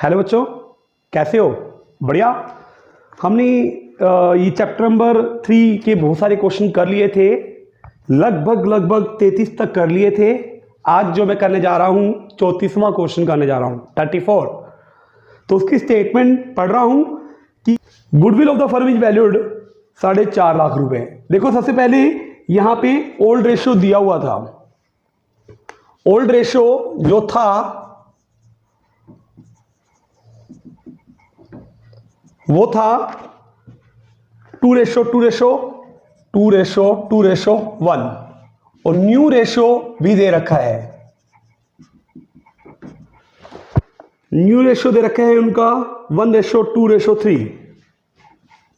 Hello बच्चों, कैसे हो? बढ़िया। हमने ये चैप्टर नंबर 3 के बहुत सारे क्वेश्चन कर लिए थे, लगभग 33 तक कर लिए थे। आज जो मैं करने जा रहा हूँ 34वां क्वेश्चन करने जा रहा हूँ, 34। तो उसकी स्टेटमेंट पढ़ रहा हूँ कि goodwill of the firm is valued 4.5 lakh रुपए। देखो, सबसे पहले यहाँ पे ओल्ड रेशियो दिया हुआ था। ओल्ड रेशियो जो था वो था 2:1 और न्यू रेशियो भी दे रखा है। न्यू रेशियो दे रखा है उनका 1:2:3।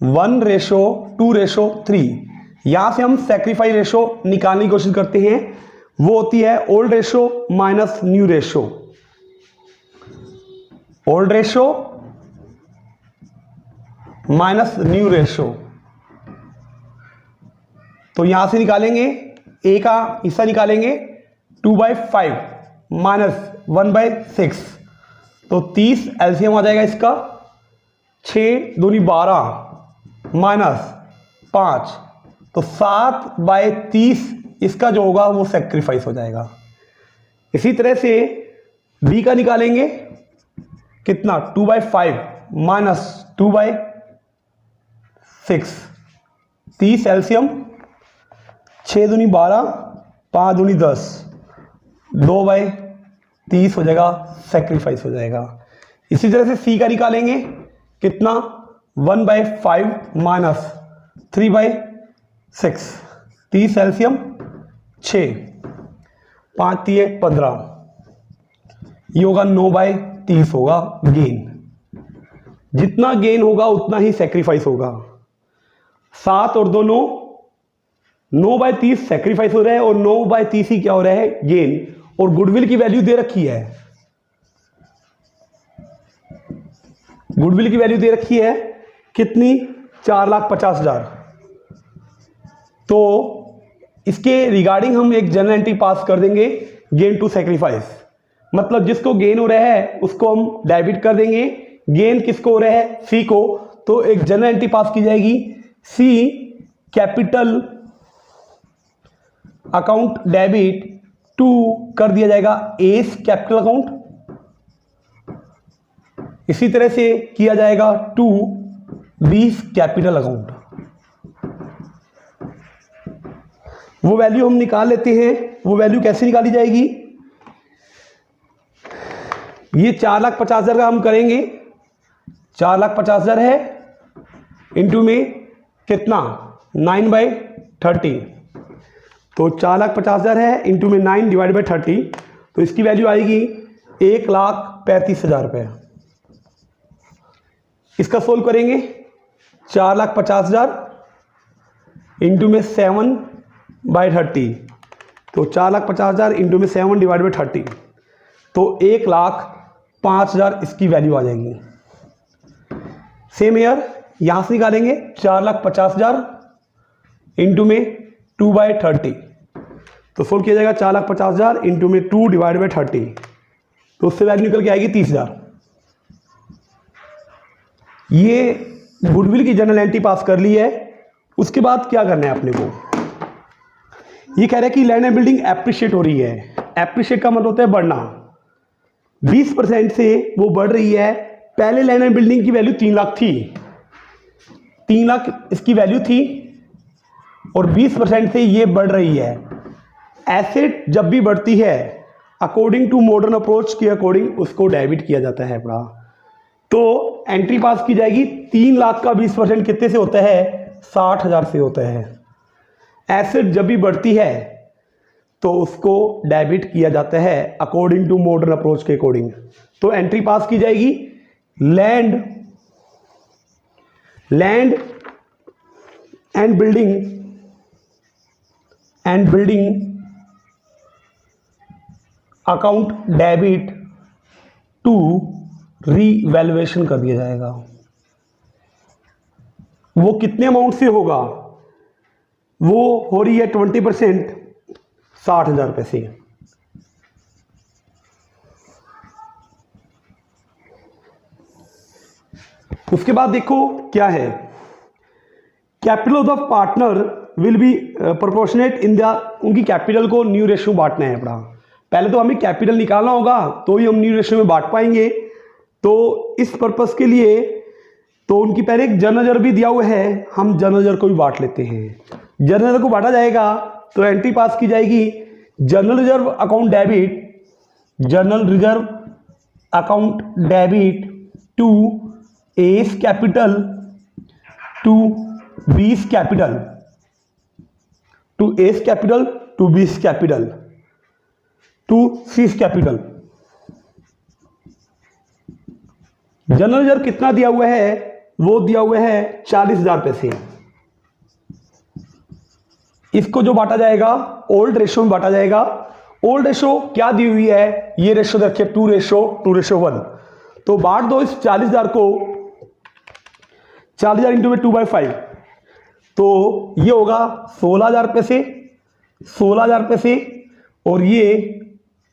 1:2:3। यहां से हम सैक्रिफाइस रेशियो निकालने की कोशिश करते हैं। वो होती है old ratio minus new ratio. Old ratio minus new ratio. तो यहां से निकालेंगे, ए का हिस्सा निकालेंगे 2/5 माइनस 1/6। तो 30 एलसीएम आ जाएगा इसका। 6 दूनी 12 माइनस 5, तो 7/30 इसका जो होगा वो सैक्रिफाइस हो जाएगा। इसी तरह से बी का निकालेंगे, कितना 2/5 माइनस 2/6। 30 एलसीएम, 6 दूनी 12 5 दूनी 10, 2/30 हो जाएगा, सैक्रिफाइस हो जाएगा। इसी तरह से सी का निकालेंगे, कितना 1/5 माइनस 3/6। 30 एलसीएम, 6 5 3 15, ये होगा 9/30 होगा गेन। जितना गेन होगा उतना ही सैक्रिफाइस होगा। 7 और 2 9, 9/30 सैक्रिफाइस हो रहा है और 9/30 ही क्या हो रहा है, गेन। और गुडविल की वैल्यू दे रखी है। गुडविल की वैल्यू दे रखी है कितनी, 4,50,000। तो इसके रिगार्डिंग हम एक जनरल एंट्री पास कर देंगे, गेन टू सैक्रिफाइस। मतलब जिसको गेन हो रहा है उसको हम डेबिट कर देंगे। गेन किसको हो रहा है, सी को। तो एक जनरल एंट्री पास की जाएगी, सी कैपिटल अकाउंट डेबिट टू कर दिया जाएगा एस कैपिटल अकाउंट। इसी तरह से किया जाएगा टू बीस कैपिटल अकाउंट। वो वैल्यू हम निकाल लेते हैं। वो वैल्यू कैसे निकाली जाएगी, ये 4,50,000 का हम करेंगे। 4,50,000 है, इंटू में कितना 9/30। तो 4,50,000 है, इंटू में 9 डिवाइड बाई 30। तो इसकी वैल्यू आएगी 1,35,000 रुपये। इसका सोल्व करेंगे, 4,50,000 इंटू में 7/30। तो 4,50,000 इंटू में 7 डिवाइड बाई 30, तो 1,05,000 इसकी वैल्यू आ जाएगी। सेम ईयर यहां से निकालेंगे, 4,50,000 इंटू में 2/30। तो सोल्व किया जाएगा 4,50,000 इंटू में 2 डिवाइड बाई 30। तो उससे वैल्यू निकल के आएगी 30,000। ये गुडविल की जनरल एंट्री पास कर ली है। उसके बाद क्या करना है अपने को, ये कह रहा है कि लैंड एंड बिल्डिंग एप्रिशिएट हो रही है। एप्रिशिएट का मतलब होता है बढ़ना। 20% से वो बढ़ रही है। पहले लैंड एंड बिल्डिंग की वैल्यू 3 लाख थी, 3 लाख इसकी वैल्यू थी, और 20% से ये बढ़ रही है। एसेट जब भी बढ़ती है अकॉर्डिंग टू मॉडर्न अप्रोच के अकॉर्डिंग उसको डेबिट किया जाता है बड़ा। तो एंट्री पास की जाएगी, 3 लाख का 20% कितने से होता है, 60,000 से होता है। एसेट जब भी बढ़ती है तो उसको डेबिट किया जाता है अकॉर्डिंग टू मॉडर्न अप्रोच के अकॉर्डिंग। तो एंट्री पास की जाएगी, land and building account debit to revaluation कर दिया जाएगा। वो कितने अमाउंट से होगा, वो हो रही है 20%, 60,000 रुपये से। उसके बाद देखो क्या है, capital of the partner will be proportionate in the, उनकी कैपिटल को न्यू रेशियो बांटना है अपना। पहले तो हमें कैपिटल निकालना होगा तो ही हम न्यू रेशियो में बांट पाएंगे। तो इस पर्पस के लिए तो उनकी पहले एक जर्नल रिजर्व भी दिया हुआ है, हम जर्नल रिजर्व को भी बांट लेते हैं। जर्नल रिजर्व को बांटा जाएगा तो एंट्री पास की जाएगी, general reserve account debit, general reserve account debit to S capital to B's capital, to S capital to B's capital to C's capital. General reserve कितना दिया हुआ है, वो दिया हुआ है 40,000 पैसे। इसको जो बांटा जाएगा ओल्ड रेशो में बांटा जाएगा। ओल्ड रेशो क्या दी हुई है, ये रेशो देखिए 2:1। तो बांट दो इस 40,000 को, 40,000 इंटू में 2/5, तो ये होगा 16,000 पैसे, 16,000 पैसे, और ये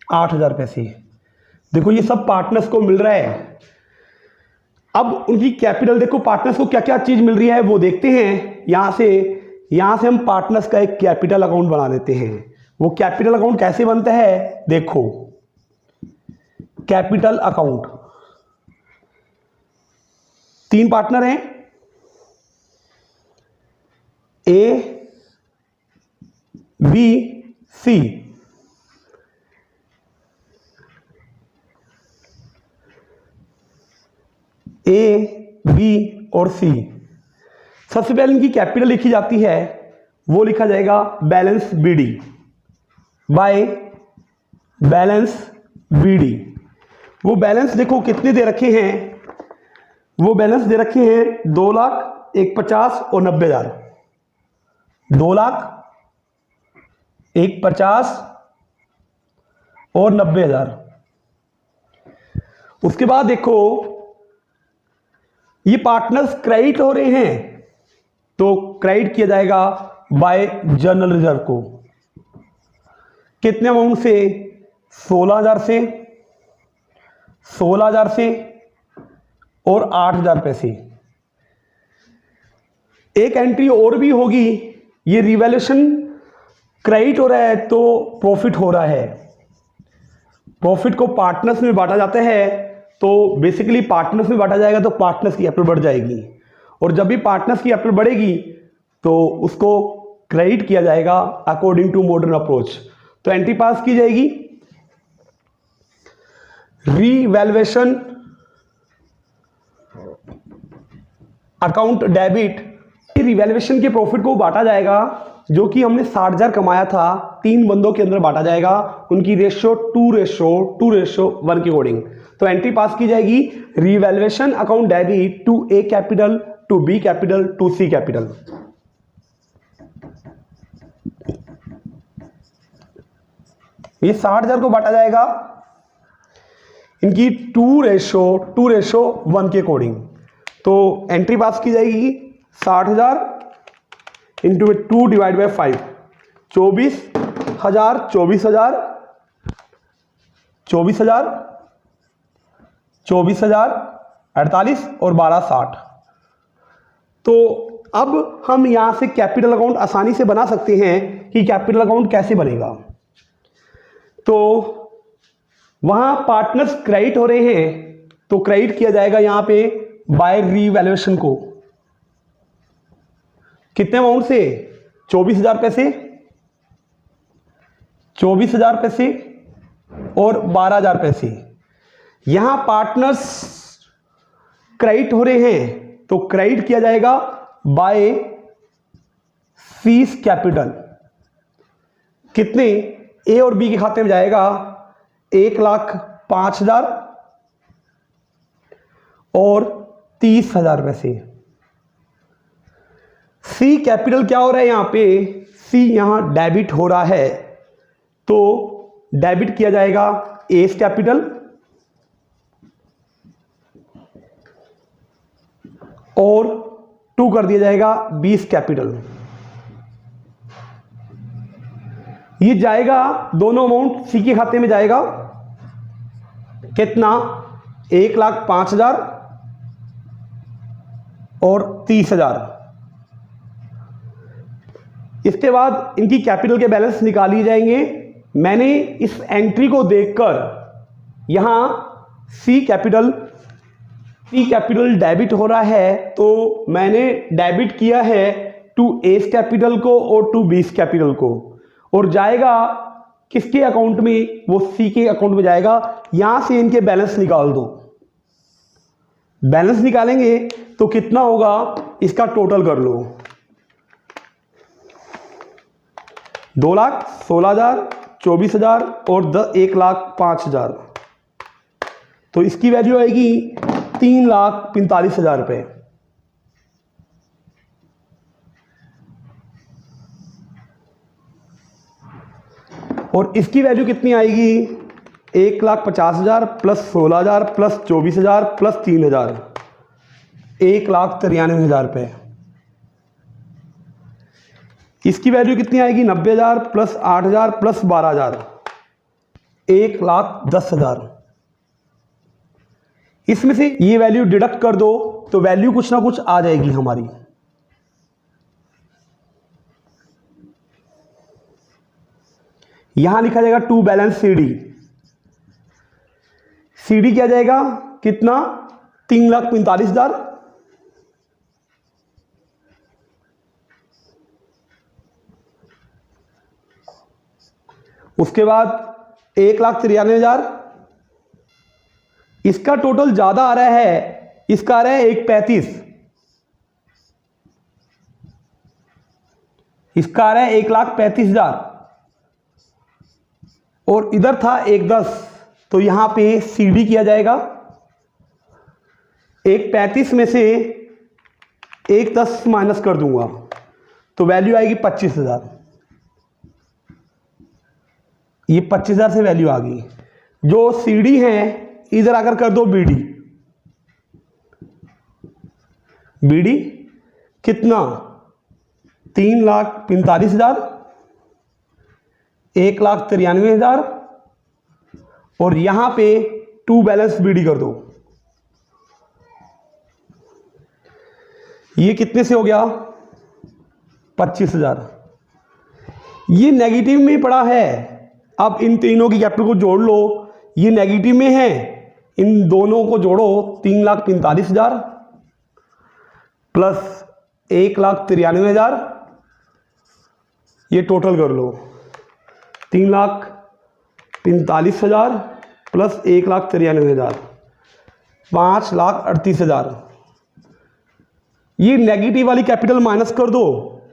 8,000 पैसे। देखो ये सब पार्टनर्स को मिल रहा है। अब उनकी कैपिटल देखो, पार्टनर्स को क्या क्या चीज मिल रही है वो देखते हैं। यहां से हम पार्टनर्स का एक कैपिटल अकाउंट बना देते हैं। वो कैपिटल अकाउंट कैसे बनता है, देखो कैपिटल अकाउंट, 3 पार्टनर हैं, ए बी सी। ए बी और सी। सबसे पहले इनकी कैपिटल लिखी जाती है, वो लिखा जाएगा balance BD, by balance BD. वो बैलेंस देखो कितने दे रखे हैं, वो बैलेंस दे रखे हैं 2,00,000, 1,50,000 और 90,000। 2,00,000, 1,50,000 और 90,000। उसके बाद देखो ये पार्टनर्स क्रेडिट हो रहे हैं, तो क्रेडिट किया जाएगा बाय जनरल रिजर्व को। कितने अमाउंट से, 16,000 से, 16,000 से और 8,000 पैसे। एक एंट्री और भी होगी, ये रिवैल्यूएशन क्रेडिट हो रहा है तो प्रॉफिट हो रहा है। प्रॉफिट को पार्टनर्स में बांटा जाता है, तो बेसिकली पार्टनर्स में बांटा जाएगा तो पार्टनर्स की कैपिटल बढ़ जाएगी, और जब भी पार्टनर्स की कैपिटल बढ़ेगी तो उसको क्रेडिट किया जाएगा अकॉर्डिंग टू मॉडर्न अप्रोच। तो एंट्री पास की जाएगी, रीवैल्यूएशन अकाउंट डेबिट। रिवैल्यूएशन के प्रॉफिट को बांटा जाएगा, जो कि हमने 60,000 कमाया था, 3 बंदों के अंदर बांटा जाएगा, उनकी रेशियो 2:1 के अकॉर्डिंग। तो एंट्री पास की जाएगी, revaluation account debit to A capital to B capital to C capital. ये 60,000 को बांटा जाएगा इनकी 2:1 के अकॉर्डिंग। तो एंट्री पास की जाएगी 60,000 इंटू में 2/5, 24,000, 24,000, 24,000, 24,000, 48 और 12,60। तो अब हम यहां से कैपिटल अकाउंट आसानी से बना सकते हैं कि कैपिटल अकाउंट कैसे बनेगा। तो वहां पार्टनर्स क्रेडिट हो रहे हैं, तो क्रेडिट किया जाएगा यहां पे बाय रीवैल्यूएशन को। कितने अमाउंट से, 24,000 पैसे, 24,000 पैसे और 12,000 पैसे। यहां पार्टनर्स क्रेडिट हो रहे हैं, तो क्रेडिट किया जाएगा बाय फीस कैपिटल। कितने, ए और बी के खाते में जाएगा 1,05,000 और 30,000 पैसे। सी कैपिटल क्या हो रहा है यहां पे, सी यहां डेबिट हो रहा है, तो डेबिट किया जाएगा एस कैपिटल और 2 कर दिया जाएगा 20 कैपिटल। ये जाएगा, दोनों अमाउंट सी के खाते में जाएगा। कितना, 1,05,000 और 30,000। इसके बाद इनकी कैपिटल के बैलेंस निकालिए जाएंगे। मैंने इस एंट्री को देखकर यहाँ सी कैपिटल डेबिट हो रहा है, तो मैंने डेबिट किया है टू एस कैपिटल को और टू बीस कैपिटल को, और जाएगा किसके अकाउंट में, वो सी के अकाउंट में जाएगा। यहां से इनके बैलेंस निकाल दो। बैलेंस निकालेंगे तो कितना होगा, इसका टोटल कर लो। 2,16,000, 24,000 और 1,05,000, तो इसकी वैल्यू आएगी 3,45,000 रुपये। और इसकी वैल्यू कितनी आएगी, 1,50,000 प्लस 16,000 प्लस 24,000 प्लस 3,000, 1,93,000 रुपये। इसकी वैल्यू कितनी आएगी, 90,000 प्लस 8,000 प्लस 12,000, 1,10,000। इसमें से ये वैल्यू डिडक्ट कर दो तो वैल्यू कुछ ना कुछ आ जाएगी हमारी। यहां लिखा जाएगा टू बैलेंस सीडी। सीडी क्या जाएगा, कितना, 3,45,000। उसके बाद 1,93,000। इसका टोटल ज्यादा आ रहा है, इसका आ रहा है 1,35,000, इसका आ रहा है 1,35,000 और इधर था 1,10,000, तो यहां पे सीडी किया जाएगा। 1,35,000 में से 1,10,000 माइनस कर दूंगा तो वैल्यू आएगी 25,000। ये 25,000 से वैल्यू आ गई। जो सीडी है इधर आकर कर दो बीडी। बीडी कितना, 3,45,000, 1,93,000 और यहां पे टू बैलेंस बीडी कर दो। ये कितने से हो गया, 25,000। ये नेगेटिव में पड़ा है। अब इन तीनों की कैपिटल को जोड़ लो, ये नेगेटिव में है, इन दोनों को जोड़ो, 3,45,000 प्लस 1,93,000, ये टोटल कर लो, 3,45,000 प्लस 1,93,000, 5,38,000। ये नेगेटिव वाली कैपिटल माइनस कर दो,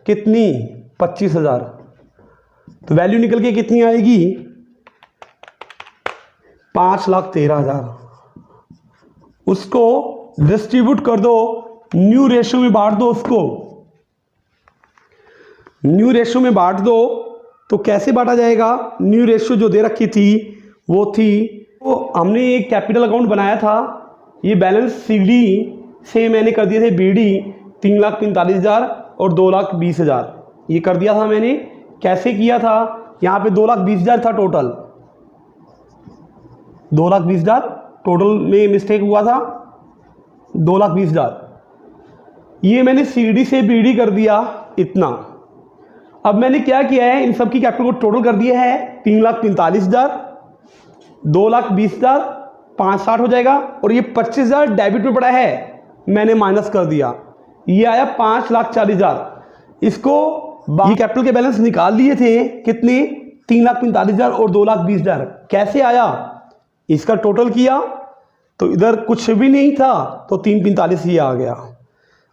कितनी, 25,000, तो वैल्यू निकल के कितनी आएगी, 5,13,000। उसको डिस्ट्रीब्यूट कर दो, न्यू रेशियो में बांट दो। उसको न्यू रेशियो में बांट दो तो कैसे बांटा जाएगा, न्यू रेशियो जो दे रखी थी वो थी, तो हमने एक कैपिटल अकाउंट बनाया था, ये बैलेंस सीडी से मैंने कर दिए थे बीडी 3,45,000 और 2,20,000, ये कर दिया था मैंने। कैसे किया था, यहाँ पे 2,20,000 था टोटल, 2,20,000 टोटल में मिस्टेक हुआ था, 2,20,000 ये मैंने सीडी से बीडी कर दिया इतना। अब मैंने क्या किया है, इन सब की कैपिटल को टोटल कर दिया है, 3,45,000, 2,20,000, 5,60 हो जाएगा, और ये 25,000 डेबिट में पड़ा है, मैंने माइनस कर दिया, ये आया 5,40,000। इसको ये कैपिटल के बैलेंस निकाल लिए थे कितने, 3,45,000 और 2,20,000। कैसे आया, इसका टोटल किया तो इधर कुछ भी नहीं था, तो 3,45,000 ये आ गया,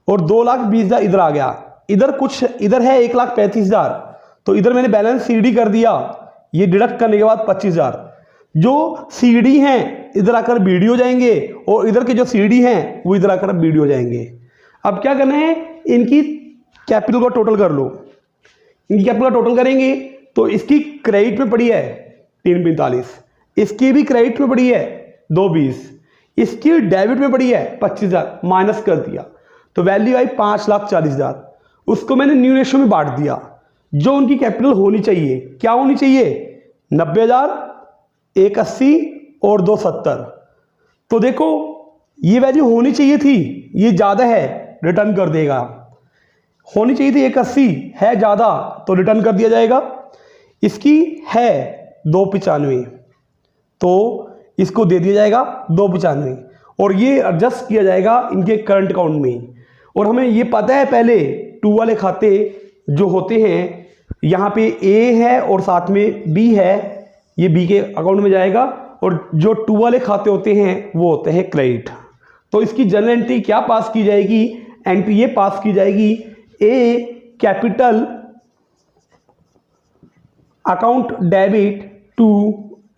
और 2,20,000 इधर आ गया। इधर कुछ, इधर है 1,35,000, तो इधर मैंने बैलेंस सीडी कर दिया, ये डिडक्ट करने के बाद 25,000। जो सीडी हैं इधर आकर बीडी हो जाएंगे, और इधर के जो सीडी हैं वो इधर आकर बीडी हो जाएंगे। अब क्या करना है, इनकी कैपिटल को टोटल कर लो। इनकी कैपिटल का टोटल करेंगे तो इसकी क्रेडिट में पड़ी है 3,45,000, इसकी भी क्रेडिट में पड़ी है 2,20,000, इसकी डेबिट में पड़ी है 25,000, माइनस कर दिया तो वैल्यू आई 5,40,000। उसको मैंने न्यू रेशियो में बांट दिया। जो उनकी कैपिटल होनी चाहिए, क्या होनी चाहिए, 90,000, 1,80 और 2,70। तो देखो ये वैल्यू होनी चाहिए थी, ये ज़्यादा है, रिटर्न कर देगा। होनी चाहिए थी 180, है ज़्यादा तो रिटर्न कर दिया जाएगा। इसकी है 295 तो इसको दे दिया जाएगा 295 और ये एडजस्ट किया जाएगा इनके करंट अकाउंट में। और हमें ये पता है पहले टू वाले खाते जो होते हैं, यहाँ पे ए है और साथ में बी है, ये बी के अकाउंट में जाएगा और जो टू वाले खाते होते हैं वो होते हैं क्रेडिट। तो इसकी जनरल एंट्री क्या पास की जाएगी? एंट्री ये पास की जाएगी A capital account debit to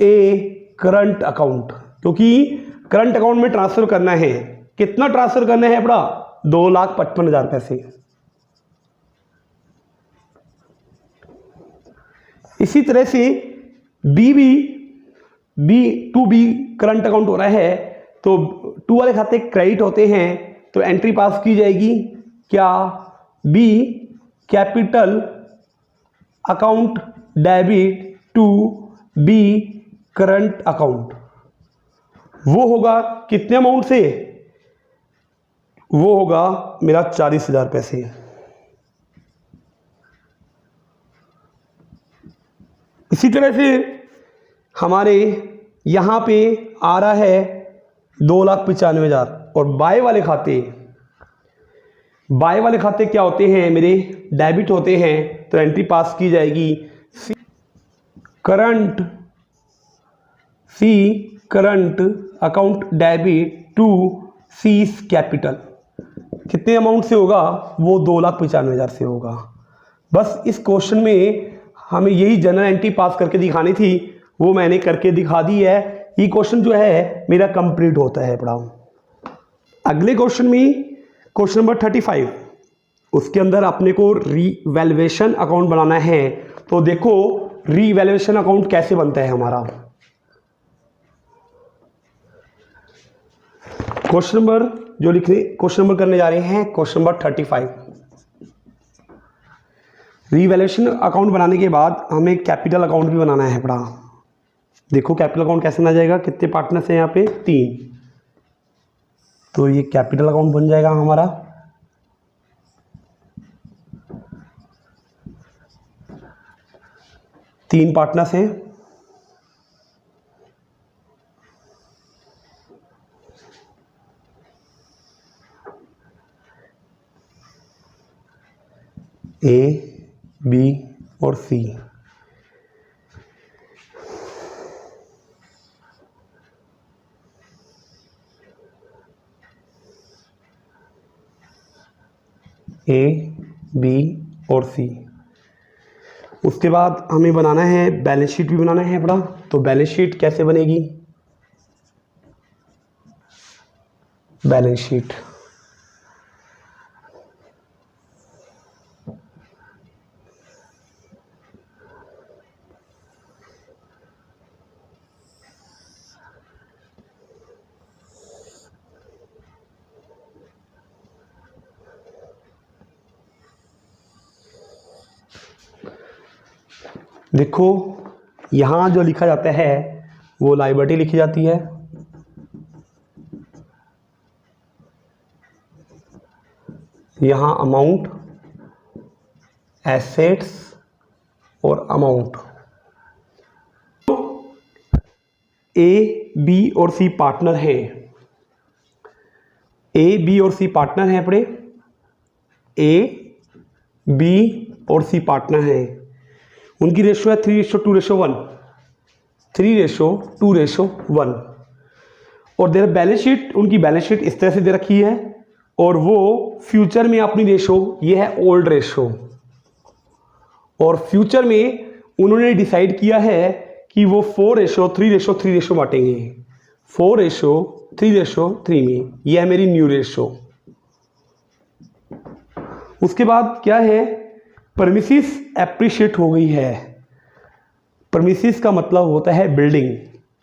A current account, क्योंकि करंट अकाउंट में ट्रांसफर करना है। कितना ट्रांसफर करना है अपना? 2,55,000 पैसे। इसी तरह से टू बी करंट अकाउंट हो रहा है, तो टू वाले खाते क्रेडिट होते हैं, तो एंट्री पास की जाएगी क्या? B capital account debit to B current account. वो होगा कितने अमाउंट से? वो होगा मेरा 40,000 पैसे। इसी तरह से हमारे यहाँ पे आ रहा है 2,95,000 और बाय वाले खाते क्या होते हैं मेरे? डेबिट होते हैं, तो एंट्री पास की जाएगी current account debit to C's capital. कितने अमाउंट से होगा? वो 2,95,000 से होगा। बस इस क्वेश्चन में हमें यही जनरल एंट्री पास करके दिखानी थी, वो मैंने करके दिखा दी है। ये क्वेश्चन जो है मेरा कंप्लीट होता है पढ़ाओ। अगले क्वेश्चन में क्वेश्चन नंबर 35, उसके अंदर अपने को रीवैल्यूएशन अकाउंट बनाना है। तो देखो रीवैल्यूएशन अकाउंट कैसे बनता है हमारा। क्वेश्चन नंबर जो क्वेश्चन नंबर करने जा रहे हैं क्वेश्चन नंबर 35। रीवैल्यूएशन अकाउंट बनाने के बाद हमें कैपिटल अकाउंट भी बनाना है पड़ा। देखो कैपिटल अकाउंट कैसे बना जाएगा? कितने पार्टनर्स हैं यहाँ पे? 3। तो ये कैपिटल अकाउंट बन जाएगा हमारा। तीन पार्टनर्स हैं, ए, बी और सी। ए, बी और सी। उसके बाद हमें बनाना है बैलेंस शीट भी बनाना है बड़ा। तो बैलेंस शीट कैसे बनेगी? बैलेंस शीट देखो यहाँ जो लिखा जाता है वो लायबिलिटी लिखी जाती है। यहाँ अमाउंट, एसेट्स और अमाउंट। ए, बी और सी पार्टनर हैं। ए, बी और सी पार्टनर हैं अपने। ए, बी और सी पार्टनर हैं। उनकी रेशो है 3:2:1। 3:2:1। और देर बैलेंस शीट, उनकी बैलेंस शीट इस तरह से दे रखी है। और वो फ्यूचर में अपनी रेशो, ये है ओल्ड रेशो। और फ्यूचर में उन्होंने डिसाइड किया है कि वो 4:3:3 बांटेंगे। 4:3:3 में ये है मेरी न्यू रेशो। उसके बाद क्या है? परमिसिस एप्रिशिएट हो गई है। परमिसिस का मतलब होता है बिल्डिंग।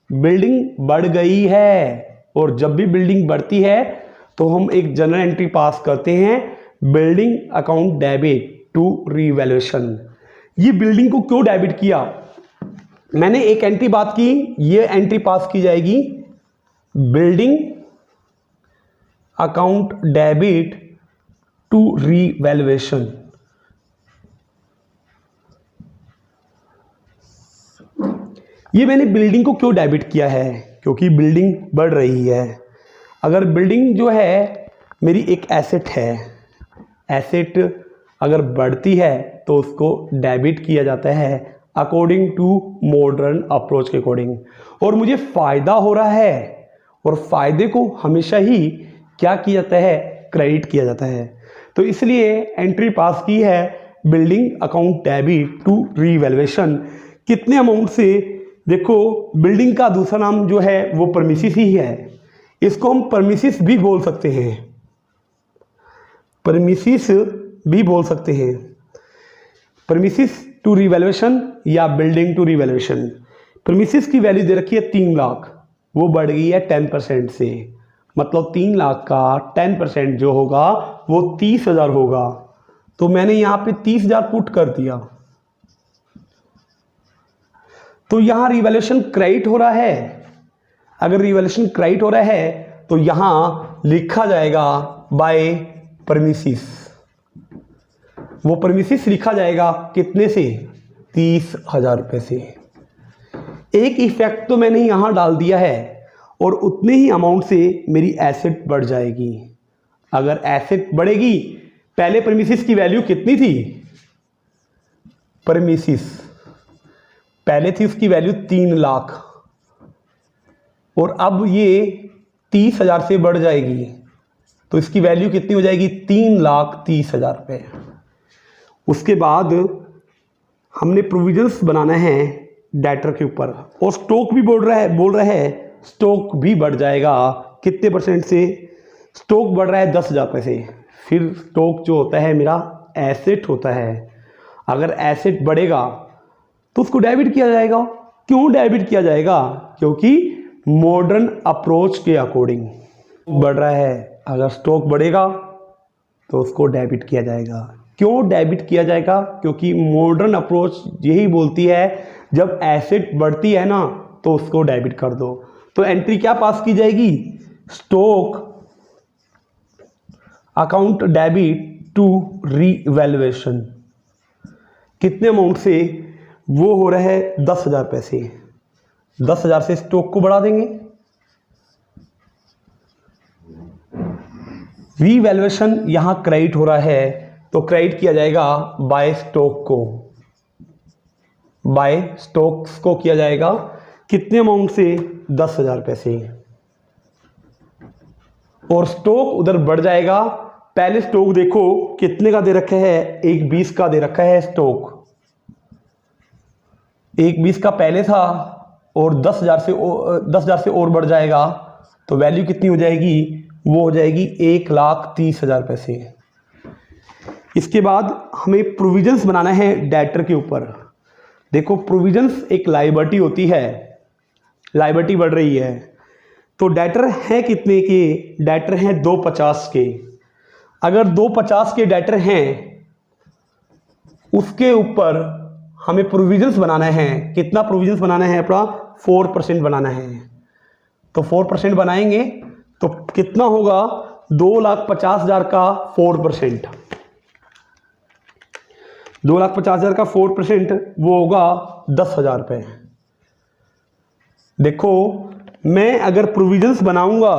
बिल्डिंग बढ़ गई है, और जब भी बिल्डिंग बढ़ती है तो हम एक जनरल एंट्री पास करते हैं, building account debit to revaluation. ये बिल्डिंग को क्यों डेबिट किया? मैंने एक एंट्री बात की, ये एंट्री पास की जाएगी building account debit to revaluation. ये मैंने बिल्डिंग को क्यों डेबिट किया है, क्योंकि बिल्डिंग बढ़ रही है। अगर बिल्डिंग जो है मेरी एक एसेट है, एसेट अगर बढ़ती है तो उसको डेबिट किया जाता है अकॉर्डिंग टू मॉडर्न अप्रोच के अकॉर्डिंग, और मुझे फ़ायदा हो रहा है, और फ़ायदे को हमेशा ही क्या किया जाता है, क्रेडिट किया जाता है। तो इसलिए एंट्री पास की है building account debit to revaluation. कितने अमाउंट से, देखो बिल्डिंग का दूसरा नाम जो है वो परमिसिस ही है, इसको हम परमिसिस भी बोल सकते हैं, परमिसिस भी बोल सकते हैं, परमिसिस टू रीवैल्यूएशन या बिल्डिंग टू रीवैल्यूएशन। परमिसिस की वैल्यू दे रखी है 3 लाख, वो बढ़ गई है 10% से, मतलब 3 लाख का 10% जो होगा वो 30,000 होगा। तो मैंने यहाँ पे 30,000 पुट कर दिया, तो यहाँ रिवैल्यूएशन क्रेडिट हो रहा है। अगर रिवैल्यूएशन क्रेडिट हो रहा है तो यहाँ लिखा जाएगा बाय परमिसिस, वो परमिसिस लिखा जाएगा कितने से, 30,000 रुपये से। एक इफेक्ट तो मैंने यहाँ डाल दिया है, और उतने ही अमाउंट से मेरी एसेट बढ़ जाएगी। अगर एसेट बढ़ेगी, पहले परमिसिस की वैल्यू कितनी थी, परमिसिस पहले थी उसकी वैल्यू 3 लाख, और अब ये 30,000 से बढ़ जाएगी, तो इसकी वैल्यू कितनी हो जाएगी, 3,30,000 रुपये। उसके बाद हमने प्रोविजंस बनाना है डेटर के ऊपर, और स्टॉक भी बोल रहा है स्टॉक भी बढ़ जाएगा कितने परसेंट से, स्टॉक बढ़ रहा है 10,000 रुपये से। फिर स्टॉक जो होता है मेरा एसेट होता है, अगर एसेट बढ़ेगा तो उसको डेबिट किया जाएगा। क्यों डेबिट किया जाएगा, क्योंकि मॉडर्न अप्रोच के अकॉर्डिंग बढ़ रहा है। अगर स्टॉक बढ़ेगा तो उसको डेबिट किया जाएगा। क्यों डेबिट किया जाएगा, क्योंकि मॉडर्न अप्रोच यही बोलती है जब एसेट बढ़ती है ना तो उसको डेबिट कर दो। तो एंट्री क्या पास की जाएगी, stock account debit to revaluation. कितने अमाउंट से, वो हो रहा है 10,000 रुपये से, 10,000 से स्टॉक को बढ़ा देंगे। रीवैल्यूएशन यहां क्रेडिट हो रहा है तो क्रेडिट किया जाएगा बाय स्टॉक को, बाय स्टॉक्स को किया जाएगा कितने अमाउंट से, 10,000 रुपये से, और स्टॉक उधर बढ़ जाएगा। पहले स्टॉक देखो कितने का दे रखा है, एक 20 का दे रखा है स्टॉक, एक 20 का पहले था, और 10,000 से और बढ़ जाएगा तो वैल्यू कितनी हो जाएगी, वो हो जाएगी 1,30,000 रुपये से। इसके बाद हमें प्रोविजंस बनाना है डेटर के ऊपर। देखो प्रोविजंस एक लायबिलिटी होती है, लायबिलिटी बढ़ रही है, तो डेटर है कितने के, डेटर हैं 250 के। अगर 250 के डेटर हैं, उसके ऊपर हमें प्रोविजंस बनाना है। कितना प्रोविजंस बनाना है अपना, 4% बनाना है। तो 4% बनाएंगे तो कितना होगा, 2,50,000 का 4%, 2,50,000 का 4% वो होगा 10,000 रुपये। देखो मैं अगर प्रोविजंस बनाऊंगा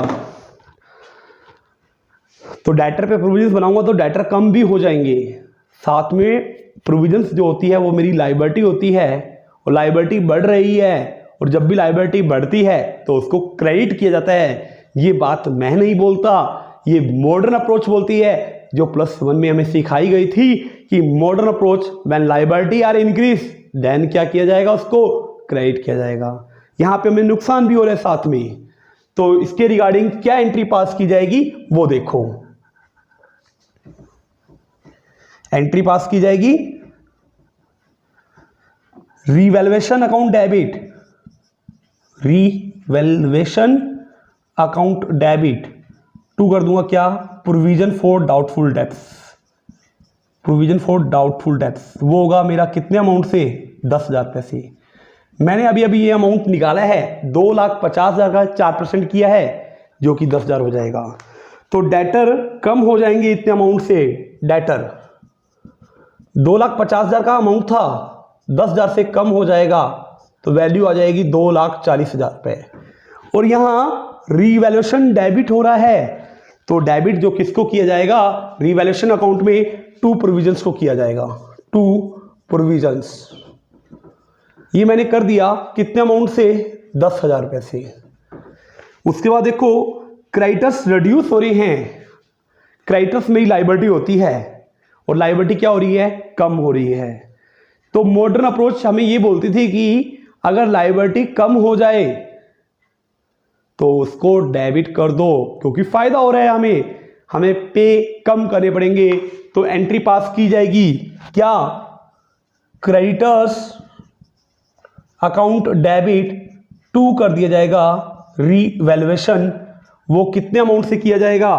तो डेटर पे प्रोविजंस बनाऊंगा तो डेटर कम भी हो जाएंगे। साथ में प्रोविजंस जो होती है वो मेरी लायबिलिटी होती है, और लायबिलिटी बढ़ रही है, और जब भी लायबिलिटी बढ़ती है तो उसको क्रेडिट किया जाता है। ये बात मैं नहीं बोलता, ये मॉडर्न अप्रोच बोलती है, जो +1 में हमें सिखाई गई थी कि modern approach when liability are increase then क्या किया जाएगा, उसको क्रेडिट किया जाएगा। यहाँ पे हमें नुकसान भी हो रहा है साथ में, तो इसके रिगार्डिंग क्या एंट्री पास की जाएगी वो देखो। एंट्री पास की जाएगी revaluation account debit, revaluation account debit to कर दूंगा क्या, provision for doubtful debts, provision for doubtful debts वो होगा मेरा कितने अमाउंट से, 10,000 रुपये से। मैंने अभी ये अमाउंट निकाला है, 2,50,000 का 4% किया है जो कि 10,000 हो जाएगा। तो डेटर कम हो जाएंगे इतने अमाउंट से। डेटर 2,50,000 का अमाउंट था, 10,000 से कम हो जाएगा तो वैल्यू आ जाएगी 2,40,000 रुपये। और यहाँ रीवैल्यूएशन डेबिट हो रहा है, तो डेबिट जो किसको किया जाएगा, रीवैल्यूएशन अकाउंट में टू प्रोविजंस को किया जाएगा। टू प्रोविजंस ये मैंने कर दिया कितने अमाउंट से, 10,000 रुपये से। उसके बाद देखो क्रेडिटर्स रिड्यूस हो रहे हैं। क्रेडिटर्स में ही लायबिलिटी होती है और लायबिलिटी क्या हो रही है, कम हो रही है। तो मॉडर्न अप्रोच हमें ये बोलती थी कि अगर लायबिलिटी कम हो जाए तो उसको डेबिट कर दो, क्योंकि फायदा हो रहा है, हमें पे कम करने पड़ेंगे। तो एंट्री पास की जाएगी क्या, क्रेडिटर्स अकाउंट डेबिट टू कर दिया जाएगा रीवैल्यूएशन। वो कितने अमाउंट से किया जाएगा,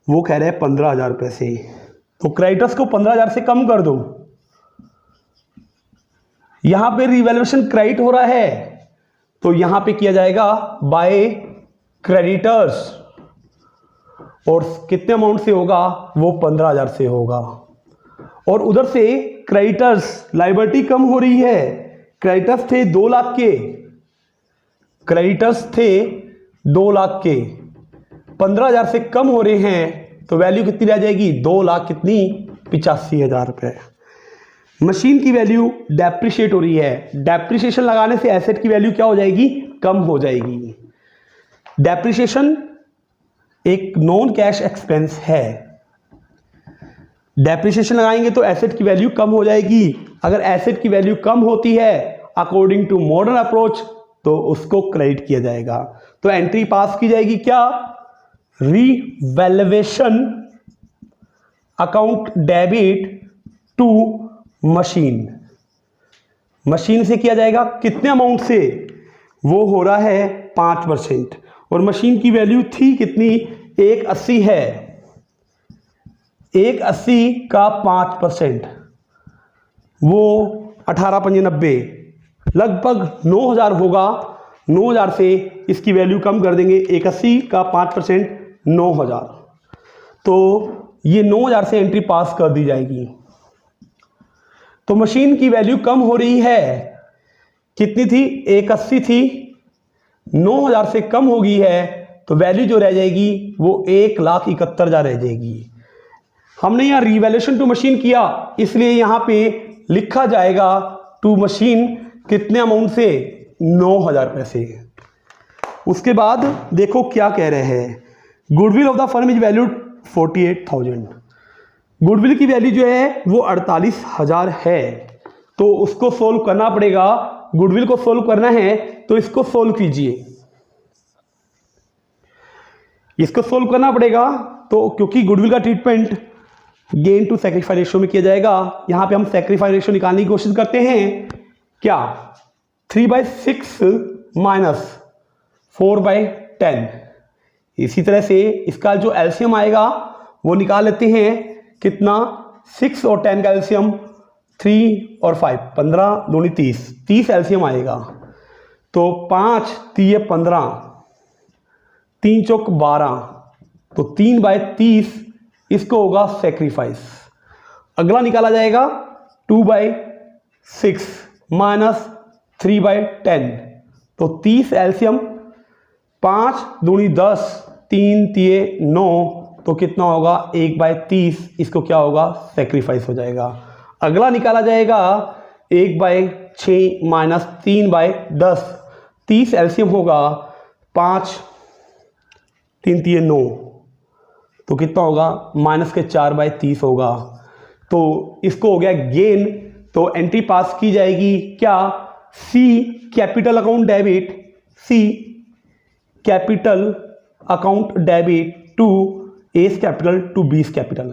वो कह रहे हैं 15,000 रुपये से। तो क्रेडिटर्स को 15,000 से कम कर दो। यहां पे रीवैल्यूएशन क्रेडिट हो रहा है तो यहां पे किया जाएगा बाय क्रेडिटर्स, और कितने अमाउंट से होगा, वो 15,000 से होगा। और उधर से क्रेडिटर्स लायबिलिटी कम हो रही है। क्रेडिटर्स थे 2 लाख के, क्रेडिटर्स थे 2 लाख के, 15,000 से कम हो रहे हैं तो वैल्यू कितनी रह जाएगी, 2 लाख कितनी, 85,000 रुपये। मशीन की वैल्यू डेप्रिशिएट हो रही है। डेप्रिशिएशन लगाने से एसेट की वैल्यू क्या हो जाएगी, कम हो जाएगी। डेप्रिशिएशन एक नॉन कैश एक्सपेंस है। डेप्रिशिएशन लगाएंगे तो एसेट की वैल्यू कम हो जाएगी। अगर एसेट की वैल्यू कम होती है अकॉर्डिंग टू मॉडर्न अप्रोच तो उसको क्रेडिट किया जाएगा। तो एंट्री पास की जाएगी क्या, revaluation account debit to machine. Machine से किया जाएगा कितने अमाउंट से, वो हो रहा है 5%। और मशीन की वैल्यू थी कितनी, 180 है। 180 का 5% वो 18,590 लगभग 9,000 होगा। 9,000 से इसकी वैल्यू कम कर देंगे, 180 का 5% 9,000। तो ये 9,000 से एंट्री पास कर दी जाएगी। तो मशीन की वैल्यू कम हो रही है, कितनी थी, 180 थी, 9,000 से कम हो गई है तो वैल्यू जो रह जाएगी वो 1,71,000 रह जाएगी। हमने यहाँ रीवैल्यूएशन टू मशीन किया इसलिए यहाँ पे लिखा जाएगा टू मशीन कितने अमाउंट से, 9,000 रुपये से। उसके बाद देखो क्या कह रहे हैं, goodwill of the firm is valued 48,000। Goodwill की वैल्यू जो है वो 48,000 है। तो उसको सोल्व करना पड़ेगा। गुडविल को सोल्व करना है तो इसको सोल्व कीजिए, इसको सोल्व करना पड़ेगा। तो क्योंकि गुडविल का treatment gain to sacrifice ratio में किया जाएगा, यहां पे हम सैक्रिफाइस रेशियो निकालने की कोशिश करते हैं। क्या, 3/6 माइनस 4/10। इसी तरह से इसका जो एलसीएम आएगा वो निकाल लेते हैं। कितना, 6 और 10 का एलसीएम 3 और 5, 15 दूनी 30, 30 एलसीएम आएगा। तो 5 3 15, 3 चौक 12, तो 3/30 इसको होगा सैक्रिफाइस। अगला निकाला जाएगा 2/6 माइनस 3/10, तो 30 एलसीएम, 5 दूनी 10, 3 3 9, तो कितना होगा 1/30, इसको क्या होगा, सैक्रिफाइस हो जाएगा। अगला निकाला जाएगा 1/6 माइनस 3/10, 30 एलसीएम होगा, 5 3 3 9, तो कितना होगा, माइनस के 4/30 होगा। तो इसको हो गया गेन। तो एंट्री पास की जाएगी क्या, C capital account debit, C capital account debit to S capital to B's capital.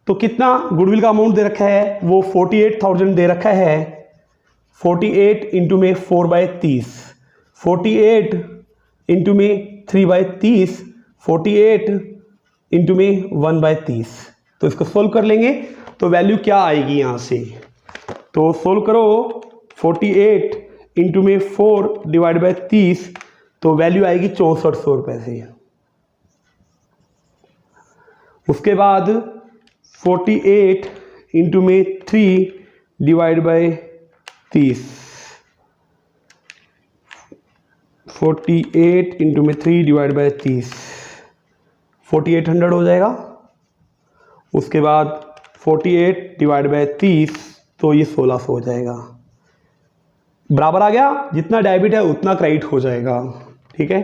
तो कितना गुडविल का अमाउंट दे रखा है, वो 48,000 दे रखा है। 48 इंटू में 4/30, 48 इंटू में 3/30, 48 इंटू में 1/30। तो इसको सोल्व कर लेंगे तो वैल्यू क्या आएगी यहाँ से, तो सोल्व करो 48 इंटू में 4 डिवाइड बाई 30, तो वैल्यू आएगी 6400 रुपये से। उसके बाद 48 इंटू में 3 डिवाइड बाय 30, 48 इंटू में 3 डिवाइड बाय 30, 4800 हो जाएगा। उसके बाद 48 डिवाइड बाय 30, तो ये 1600 हो जाएगा। बराबर आ गया, जितना डेबिट है उतना क्रेडिट हो जाएगा। ठीक है,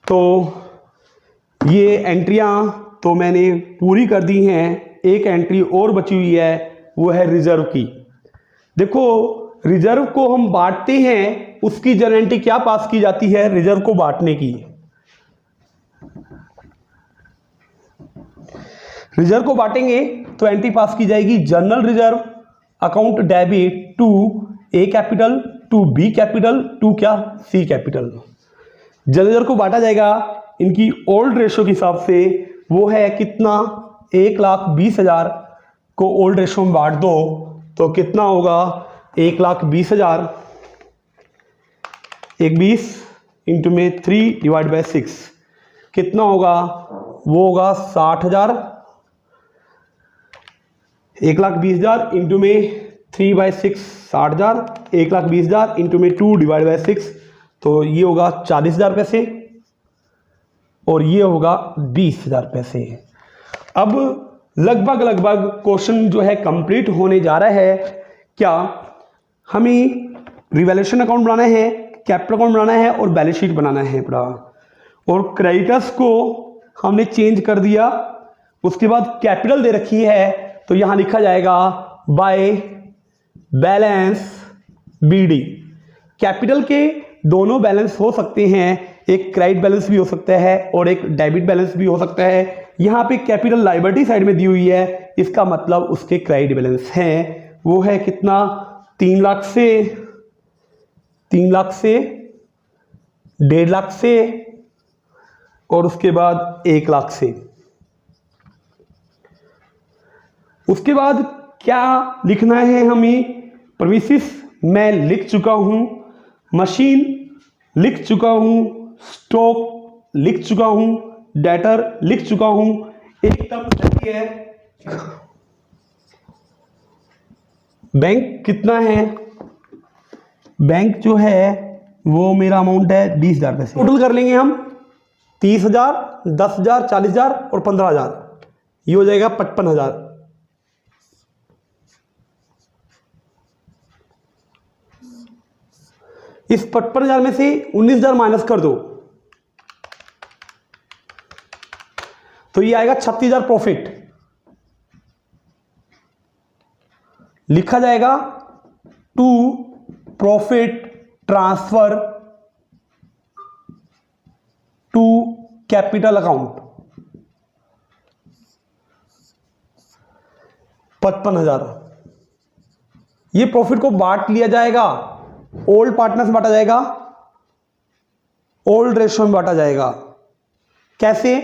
तो ये एंट्रियां तो मैंने पूरी कर दी हैं। एक एंट्री और बची हुई है, वो है रिजर्व की। देखो, रिजर्व को हम बांटते हैं, उसकी जर्नल एंट्री क्या पास की जाती है रिजर्व को बांटने की। रिजर्व को बांटेंगे तो एंट्री पास की जाएगी general reserve account debit to A capital, to B capital, to क्या सी कैपिटल। जर्नल रिजर्व को बांटा जाएगा इनकी ओल्ड रेशो के हिसाब से। वो है कितना, 1,20,000 को ओल्ड रेशो में बांट दो तो कितना होगा, 1,20,000 120 इंटू में 3 डिवाइड बाय 6 कितना होगा, वो होगा 60,000। 1,20,000 इंटू में 3/6 60,000, 1,20,000 इंटू में 2 डिवाइड बाय 6, तो ये होगा 40,000 पैसे और ये होगा 20,000 पैसे। अब लगभग क्वेश्चन जो है कंप्लीट होने जा रहा है। क्या हमें रिवैल्यूएशन अकाउंट बनाना है, कैपिटल अकाउंट बनाना है और बैलेंस शीट बनाना है पूरा। और क्रेडिटर्स को हमने चेंज कर दिया। उसके बाद कैपिटल दे रखी है तो यहां लिखा जाएगा बाय बैलेंस बीडी। कैपिटल के दोनों बैलेंस हो सकते हैं, एक क्रेडिट बैलेंस भी हो सकता है और एक डेबिट बैलेंस भी हो सकता है। यहाँ पे कैपिटल लायबिलिटी साइड में दी हुई है, इसका मतलब उसके क्रेडिट बैलेंस हैं। वो है कितना, 3 लाख से 1.5 लाख से और उसके बाद 1 लाख से। उसके बाद क्या लिखना है हमें, प्रीमिसेस मैं लिख चुका हूं, मशीन लिख चुका हूं, स्टॉक लिख चुका हूं, डेटर लिख चुका हूं। एक टर्म बाकी है, बैंक कितना है, बैंक जो है वो मेरा अमाउंट है 20,000 पैसे। टोटल कर लेंगे हम 30,000, 10,000, 40,000 और 15,000, ये हो जाएगा 55,000। इस 55,000 में से 19,000 माइनस कर दो तो ये आएगा 36,000 प्रॉफिट। लिखा जाएगा to profit transfer to capital account 55,000। ये प्रॉफिट को बांट लिया जाएगा, ओल्ड पार्टनर्स बांटा जाएगा, ओल्ड रेशो में बांटा जाएगा। कैसे,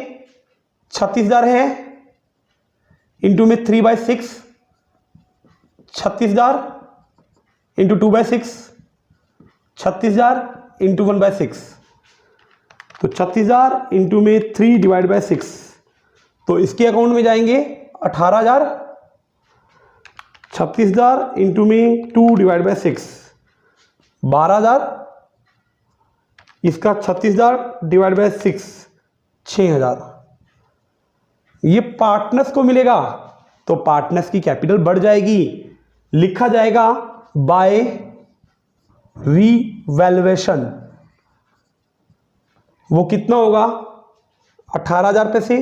36,000 है इंटू में 3/6, 36,000 इंटू 2/6, 36,000 इंटू 1/6, तो 36,000 इंटू में 3 डिवाइड बाय 6, तो इसके अकाउंट में जाएंगे 18,000। 36,000 इंटू में 2 डिवाइड बाय 6 12,000, इसका 36,000 डिवाइड बाय 6 6,000। ये पार्टनर्स को मिलेगा तो पार्टनर्स की कैपिटल बढ़ जाएगी। लिखा जाएगा बाय रीवैल्यूएशन, वो कितना होगा, 18,000 पैसे,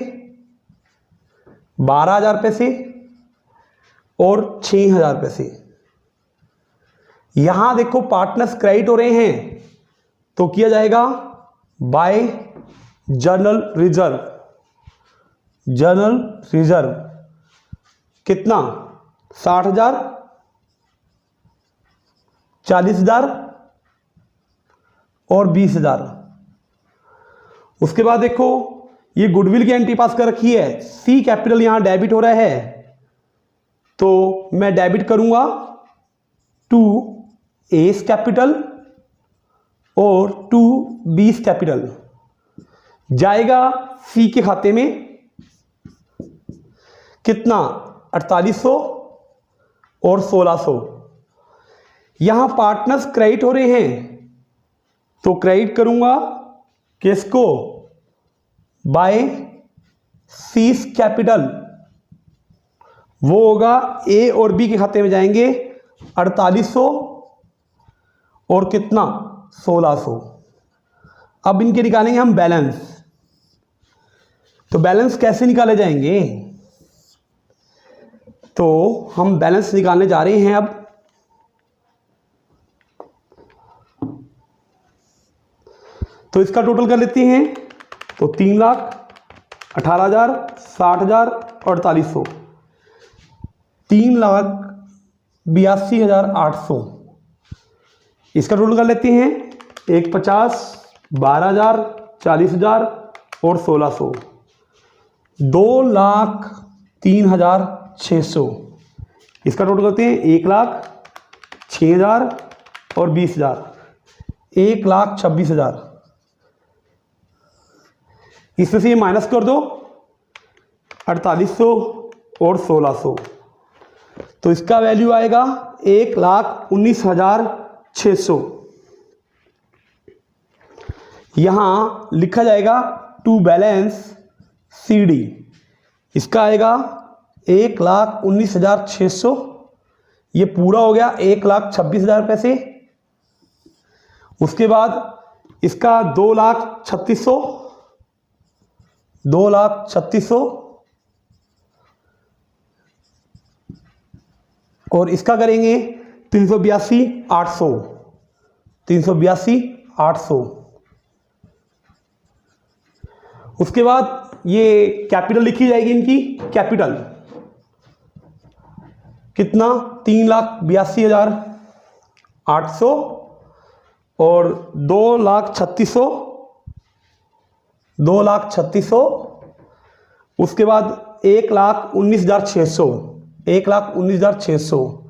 12,000 पैसे और 6,000 पैसे। यहां देखो पार्टनर्स क्रेडिट हो रहे हैं तो किया जाएगा by general reserve. General reserve कितना, 60,000, 40,000 और 20,000। उसके बाद देखो ये गुडविल की एंट्री पास कर रखी है, सी कैपिटल यहां डेबिट हो रहा है तो मैं डेबिट करूंगा टू एस कैपिटल और टू बीस कैपिटल, जाएगा सी के खाते में कितना 4800 और 1600। यहाँ पार्टनर्स क्रेडिट हो रहे हैं तो क्रेडिट करूँगा किसको, बाय सीज कैपिटल, वो होगा ए और बी के खाते में जाएंगे 4800 और कितना 1600। अब इनके निकालेंगे हम बैलेंस। तो बैलेंस कैसे निकाले जाएंगे, तो हम बैलेंस निकालने जा रहे हैं अब। तो इसका टोटल कर लेते हैं। तो 3,18,000, 60,000 और 4800, 3,82,800। इसका टोटल कर लेते हैं। 1,50,000, 12,000, 40,000 और 1600, 2,03,600। इसका टोटल करते हैं 1,06,000 और 20,000, 1,26,000। इसमें से ये माइनस कर दो 4800 और 1600, तो इसका वैल्यू आएगा 1,19,600। यहाँ लिखा जाएगा टू बैलेंस CD, इसका आएगा 1,19,600। ये पूरा हो गया 1,26,000 रुपये से। उसके बाद इसका 2,36,000, 2,36,000 और इसका करेंगे 382,800, 382,800। उसके बाद ये कैपिटल लिखी जाएगी इनकी, कैपिटल कितना 3,82,800 और 2,36,000, 2,36,000। उसके बाद 1,19,600, 1,19,600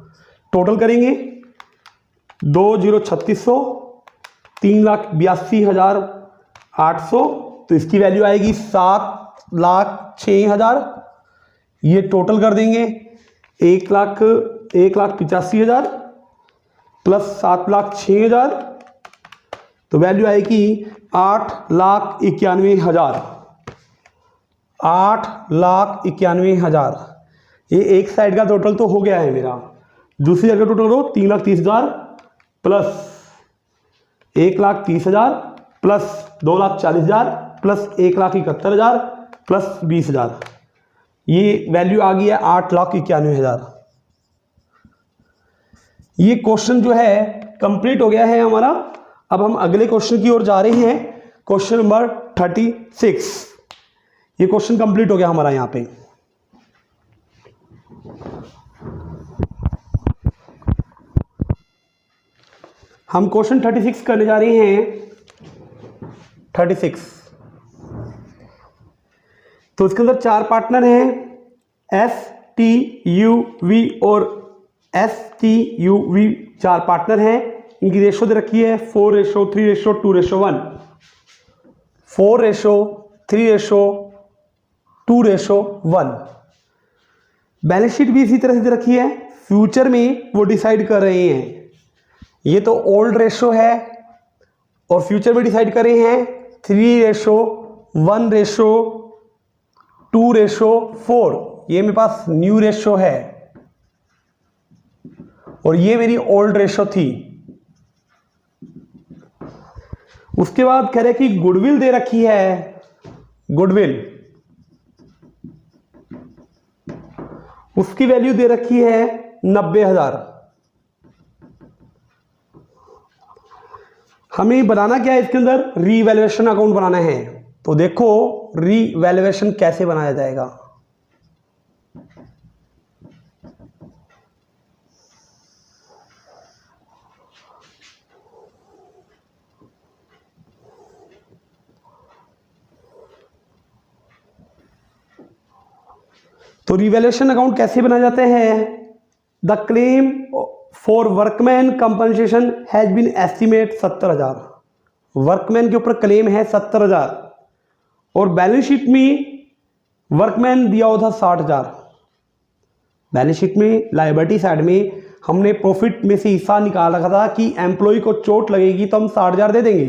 टोटल करेंगे। 2,36,000, 3,82,800, तो इसकी वैल्यू आएगी 7,06,000। ये टोटल कर देंगे 1,85,000 प्लस 7,06,000, तो वैल्यू आएगी 8,91,000, 8,91,000। ये एक साइड का टोटल तो हो गया है मेरा। दूसरी जगह टोटल हो 3,30,000 प्लस 1,30,000 प्लस 2,40,000 प्लस 1,71,000 प्लस 20,000। ये वैल्यू आ गई है 8,91,000। ये क्वेश्चन जो है कंप्लीट हो गया है हमारा। अब हम अगले क्वेश्चन की ओर जा रहे हैं, क्वेश्चन नंबर 36। ये क्वेश्चन कंप्लीट हो गया हमारा यहाँ पे। हम क्वेश्चन 36 करने जा रहे हैं। 36, तो इसके अंदर 4 पार्टनर हैं, STUV और STUV 4 पार्टनर हैं। इनकी रेशो दे रखी है 4:3:2:1, 4:3:2:1। बैलेंस शीट भी इसी तरह से दे रखी है। फ्यूचर में वो डिसाइड कर रहे हैं, ये तो ओल्ड रेशो है और फ्यूचर में डिसाइड कर रहे हैं 3:1:2:4। ये मेरे पास न्यू रेशो है और ये मेरी ओल्ड रेशो थी। उसके बाद कह रहे कि गुडविल दे रखी है, गुडविल उसकी वैल्यू दे रखी है 90,000। हमें बनाना क्या है इसके अंदर, रीवैल्यूएशन अकाउंट बनाना है। तो देखो रीवैल्यूएशन कैसे बनाया जाएगा। तो रिवैल्यूएशन अकाउंट कैसे बनाए जाते हैं। The claim for workman compensation has been estimate 70,000। Workman के ऊपर क्लेम है 70,000 और बैलेंस शीट में वर्कमैन दिया हुआ था 60,000। बैलेंस शीट में लायबिलिटी साइड में हमने प्रॉफिट में से हिस्सा निकाल रखा था कि एम्प्लॉय को चोट लगेगी तो हम 60,000 दे देंगे,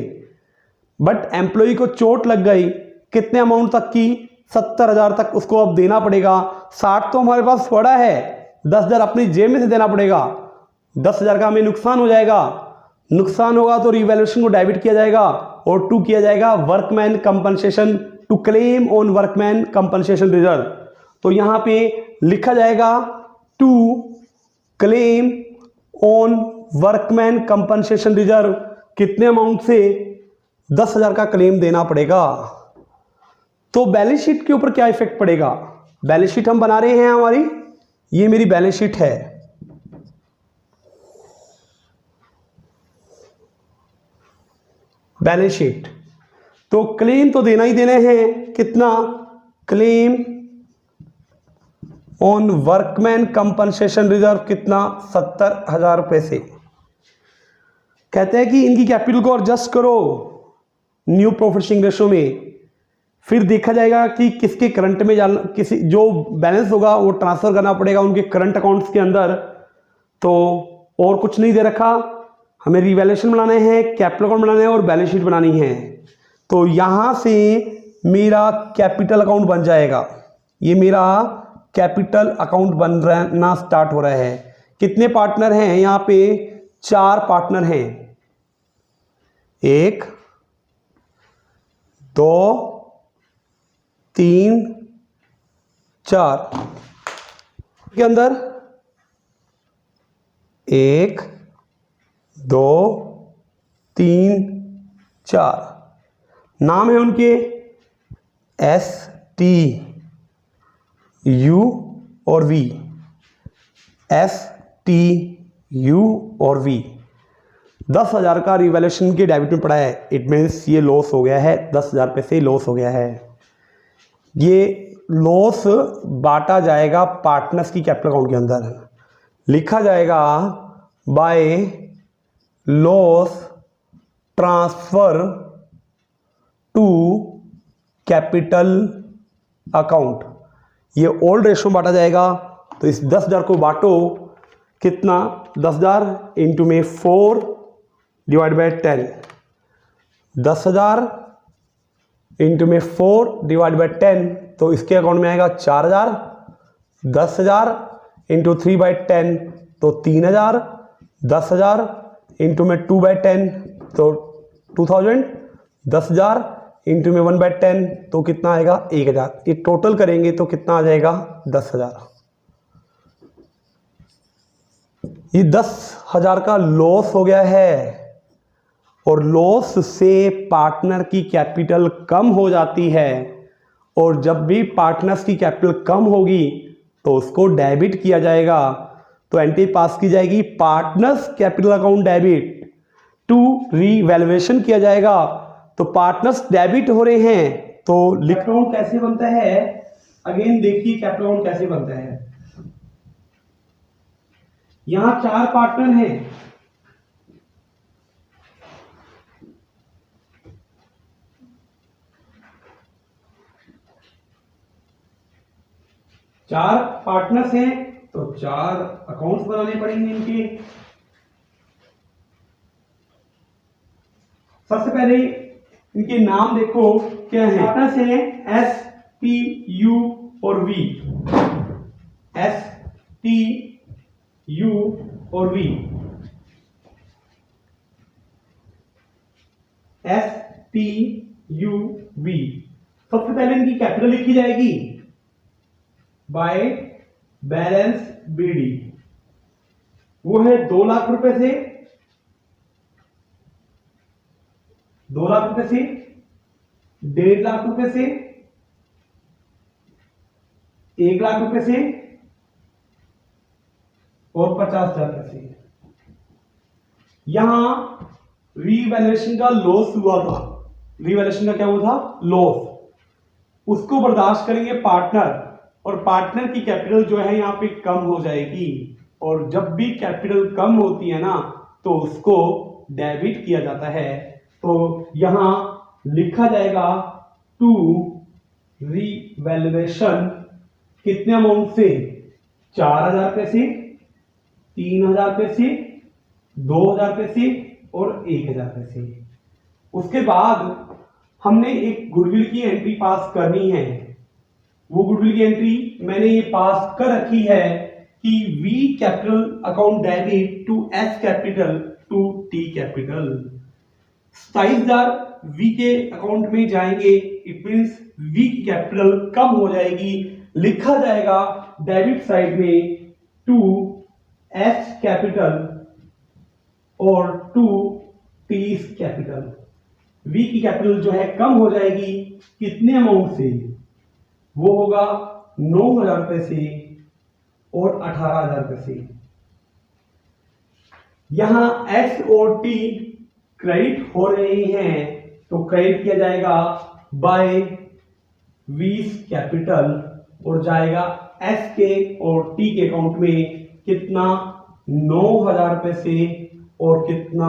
बट एम्प्लॉय को चोट लग गई कितने अमाउंट तक की, 70,000 तक उसको अब देना पड़ेगा। 60 तो हमारे पास पड़ा है, 10,000 अपनी जेब में से देना पड़ेगा। 10,000 का हमें नुकसान हो जाएगा, नुकसान होगा तो रिवैल्यूएशन को डेबिट किया जाएगा और टू किया जाएगा workman compensation, to claim on workman compensation reserve. तो यहां पे लिखा जाएगा to claim on workman compensation reserve, कितने अमाउंट से, 10,000 का क्लेम देना पड़ेगा। तो बैलेंस शीट के ऊपर क्या इफेक्ट पड़ेगा, बैलेंस शीट हम बना रहे हैं हमारी, ये मेरी बैलेंस शीट है। बैलेंस शीट तो क्लेम तो देना ही देने हैं, कितना, claim on workman compensation reserve कितना, 70,000 रुपए से। कहते हैं कि इनकी कैपिटल को एडजस्ट करो न्यू प्रॉफिट शेयरिंग रेशो में, फिर देखा जाएगा कि किसके करंट में जाना, किसी जो बैलेंस होगा वो ट्रांसफर करना पड़ेगा उनके करंट अकाउंट्स के अंदर। तो और कुछ नहीं दे रखा, हमें रिवैल्यूएशन बनाने हैं, कैपिटल अकाउंट बनाना है और बैलेंस शीट बनानी है। तो यहां से मेरा कैपिटल अकाउंट बन जाएगा, ये मेरा कैपिटल अकाउंट बनना स्टार्ट हो रहा है। कितने पार्टनर हैं यहाँ पे, 4 पार्टनर हैं, 1 2 3 4 के अंदर 1 2 3 4 नाम है उनके एस टी यू और वी, एस टी यू और वी। 10,000 का रिवैल्यूएशन के डेबिट में पड़ा है, इट मीन्स ये लॉस हो गया है, 10,000 रुपये से लॉस हो गया है। ये लॉस बांटा जाएगा पार्टनर्स की कैपिटल अकाउंट के अंदर, लिखा जाएगा by loss transfer to capital account. ये ओल्ड रेशो बांटा जाएगा, तो इस 10,000 को बांटो, कितना, 10,000 इंटू में 4 डिवाइड बाय 10, 10,000 इंटू में 4 डिवाइड बाय 10, तो इसके अकाउंट में आएगा 4,000, 10,000 इंटू 3 बाई 10 तो 3,000, 10,000 इंटू में 2 बाई 10 तो 2,000, 10,000 इंटू में 1 बाई 10 तो कितना आएगा, 1,000। ये टोटल करेंगे तो कितना आ जाएगा, 10,000। ये 10,000 का लॉस हो गया है, और लॉस से पार्टनर की कैपिटल कम हो जाती है, और जब भी पार्टनर्स की कैपिटल कम होगी तो उसको डेबिट किया जाएगा। तो एंट्री पास की जाएगी, partners capital account debit to revaluation किया जाएगा। तो पार्टनर्स डेबिट हो रहे हैं, तो लिख अकाउंट कैसे बनता है, अगेन देखिए कैपिटल अकाउंट कैसे बनता है। यहां 4 पार्टनर हैं, चार पार्टनर्स हैं तो 4 अकाउंट्स बनाने पड़ेंगे इनके। सबसे पहले इनके नाम देखो क्या है, पार्टनर्स हैं एस टी यू और वी, एस टी यू और V, S T U V. सबसे पहले इनकी कैपिटल लिखी जाएगी बाय बैलेंस बीडी, वो है 2 लाख रुपए से, 2 लाख रुपए से, 1.5 लाख रुपए से, 1 लाख रुपए से और 50,000 रुपए से। यहां रीवैल्यूएशन का लॉस हुआ था, रीवैल्यूएशन का क्या हुआ था, लॉस, उसको बर्दाश्त करेंगे पार्टनर, और पार्टनर की कैपिटल जो है यहां पे कम हो जाएगी, और जब भी कैपिटल कम होती है ना तो उसको डेबिट किया जाता है। तो यहां लिखा जाएगा टू रीवैल्यूएशन कितने अमाउंट से, 4,000 पैसे, 3,000 पैसे, 2,000 पैसे और 1,000 पैसे। उसके बाद हमने एक गुडविल की एंट्री पास करनी है। वो गुडविल की एंट्री मैंने ये पास कर रखी है कि V capital account debit to S capital to T capital. 27,000 V के अकाउंट में जाएंगे, इट मींस वी की कैपिटल कम हो जाएगी, लिखा जाएगा डेबिट साइड में टू एस कैपिटल और टू टी कैपिटल। वी की कैपिटल जो है कम हो जाएगी, कितने अमाउंट से? वो होगा 9,000 रुपए से और 18,000 रुपए से। यहां एस और टी क्रेडिट हो रहे हैं, तो क्रेडिट किया जाएगा बाय वी कैपिटल और जाएगा एस के और टी के अकाउंट में कितना? 9,000 रुपए से और कितना?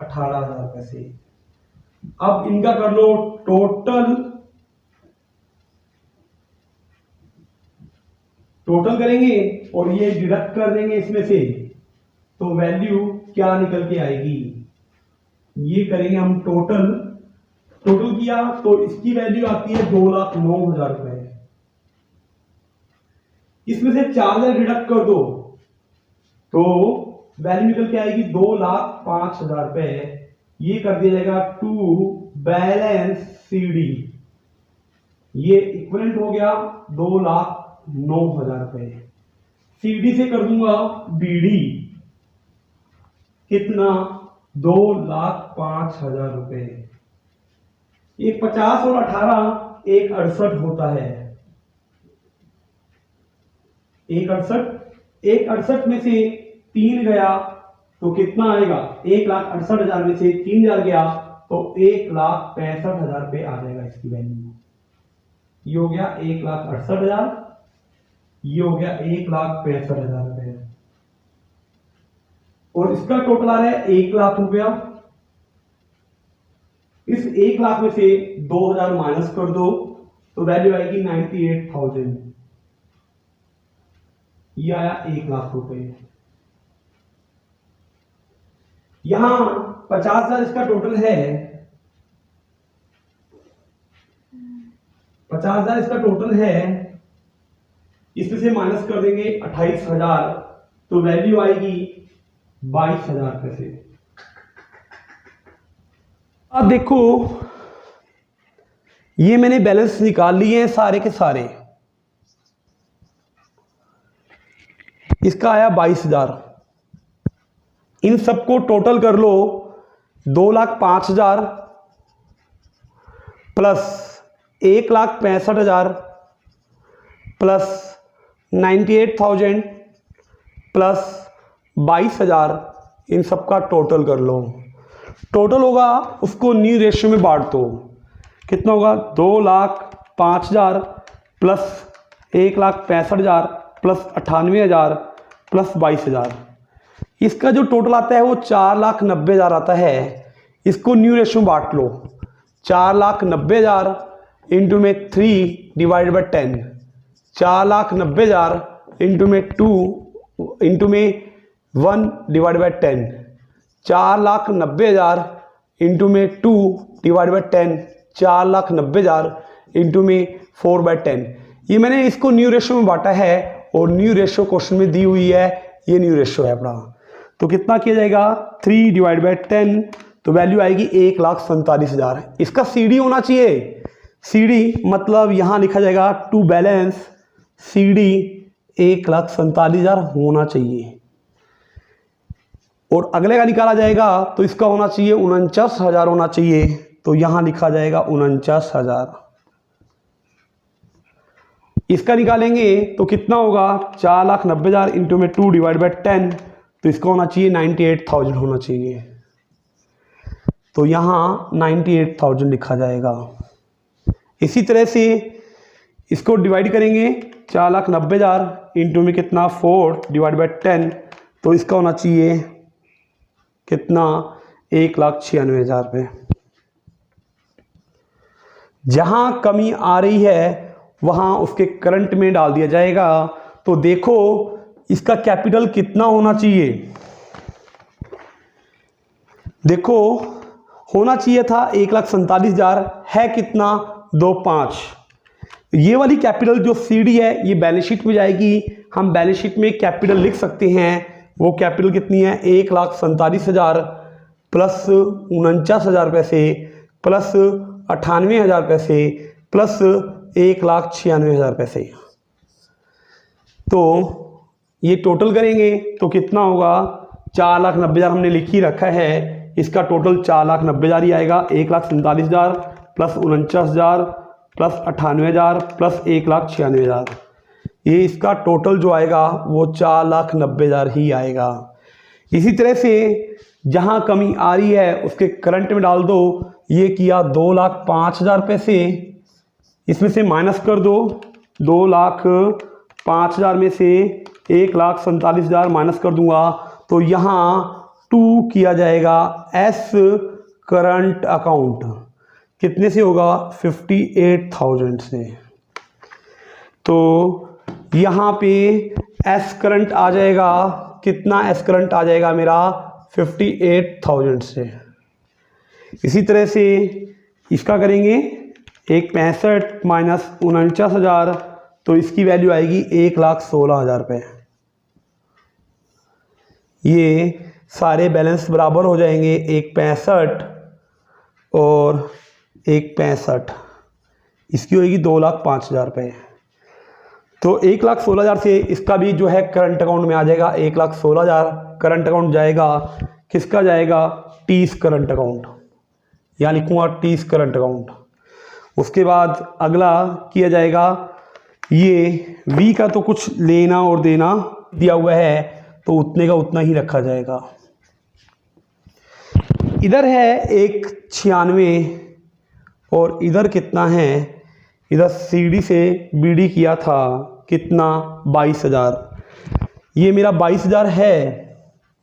18,000 रुपए से। अब इनका कर लो टोटल करेंगे और ये डिडक्ट कर देंगे इसमें से, तो वैल्यू क्या निकल के आएगी? ये करेंगे हम टोटल किया तो इसकी वैल्यू आती है 2,09,000 रुपए। इसमें से 4,000 डिडक्ट कर दो तो वैल्यू निकल के आएगी 2,05,000 रुपए। ये कर दिया जाएगा टू बैलेंस सीडी, ये इक्विवेलेंट हो गया 2,09,000 रुपए। सीडी से कर दूंगा बीडी, कितना? 2,05,000 रुपए। एक 50 और 18 एक 68 होता है। एक 68 में से 3 गया तो कितना आएगा? 1,68,000 में से 3,000 गया तो 1,65,000 रुपए आ जाएगा इसकी वैल्यू। ये हो गया 1,68,000, ये हो गया 1,65,000 रुपए और इसका टोटल आ रहा है 1,00,000 रुपया। इस 1,00,000 में से 2,000 माइनस कर दो तो वैल्यू आएगी 98,000। ये आया 1,00,000 रुपए। यहां 50,000 इसका टोटल है, 50,000 इसका टोटल है, इसमें से माइनस कर देंगे 28,000 तो वैल्यू आएगी 22,000 रुपए से। अब देखो ये मैंने बैलेंस निकाल लिए हैं सारे के सारे। इसका आया 22,000, इन सबको टोटल कर लो 2,05,000 प्लस 1,65,000 प्लस 98,000 प्लस 22,000, इन सबका टोटल कर लो। टोटल होगा उसको न्यू रेशियो में बांट दो, कितना होगा? 2,05,000 प्लस 1,65,000 प्लस 98,000 प्लस 22,000। इसका जो टोटल आता है वो 4,90,000 आता है। इसको न्यू रेशियो में बांट लो, 4,90,000 इंटू में 3 डिवाइडेड बाई 10, 4,90,000 इंटू में 2 इंटू में 1 डिवाइडेड बाई 10, 4,90,000 इंटू में 2 डिवाइडेड बाई 10, 4,90,000 इंटू में 4/10। ये मैंने इसको न्यू रेशियो में बांटा है और न्यू रेशियो क्वेश्चन में दी हुई है, ये न्यू रेशियो है अपना। तो कितना किया जाएगा? 3 डिवाइड बाई 10 तो वैल्यू आएगी 1,47,000। इसका सीडी होना चाहिए, सीडी मतलब यहां लिखा जाएगा टू बैलेंस सीडी 1,47,000 होना चाहिए। और अगले का निकाला जाएगा तो इसका होना चाहिए 49,000 होना चाहिए, तो यहां लिखा जाएगा 49,000। इसका निकालेंगे तो कितना होगा? 4,90,000 इंटू में 2 डिवाइड बाई 10 तो इसका होना चाहिए 98,000 होना चाहिए, तो यहाँ 98,000 लिखा जाएगा। इसी तरह से इसको डिवाइड करेंगे, 4,90,000 इंटू में कितना? 4 डिवाइड बाई 10 तो इसका होना चाहिए कितना? 1,96,000 रुपये। जहाँ कमी आ रही है वहाँ उसके करंट में डाल दिया जाएगा। तो देखो इसका कैपिटल कितना होना चाहिए? देखो होना चाहिए था 1,47,000, है कितना? 2,5। ये वाली कैपिटल जो सीडी है ये बैलेंस शीट में जाएगी। हम बैलेंस शीट में कैपिटल लिख सकते हैं। वो कैपिटल कितनी है? 1,47,000 प्लस 49,000 पैसे प्लस 98,000 पैसे प्लस 1,96,000 पैसे। तो ये टोटल करेंगे तो कितना होगा? 4,90,000 हमने लिख ही रखा है, इसका टोटल 4,90,000 ही आएगा। 1,47,000 प्लस 49,000 प्लस 98,000 प्लस 1,96,000, ये इसका टोटल जो आएगा वो 4,90,000 ही आएगा। इसी तरह से जहाँ कमी आ रही है उसके करंट में डाल दो। ये किया 2,05,000 पैसे, इसमें से माइनस कर दो। 2,05,000 में से 1,47,000 माइनस कर दूंगा तो यहाँ 2 किया जाएगा एस करंट अकाउंट। कितने से होगा? 58,000 से। तो यहाँ पे एस करंट आ जाएगा कितना? एस करंट आ जाएगा मेरा 58,000 से। इसी तरह से इसका करेंगे 1,65 माइनस 49,000, तो इसकी वैल्यू आएगी 1,16,000 रुपये। ये सारे बैलेंस बराबर हो जाएंगे, 1,65 और 1,65, इसकी होगी 2,05,000 रुपये। तो 1,16,000 से इसका भी जो है करंट अकाउंट में आ जाएगा। 1,16,000 करंट अकाउंट जाएगा, किसका जाएगा? टीस करंट अकाउंट, यहाँ लिखूँगा टीस करंट अकाउंट। उसके बाद अगला किया जाएगा, ये वी का तो कुछ लेना और देना दिया हुआ है तो उतने का उतना ही रखा जाएगा। इधर है 1,96 और इधर कितना है? इधर सीडी से बीडी किया था कितना? 22,000। ये मेरा 22,000 है,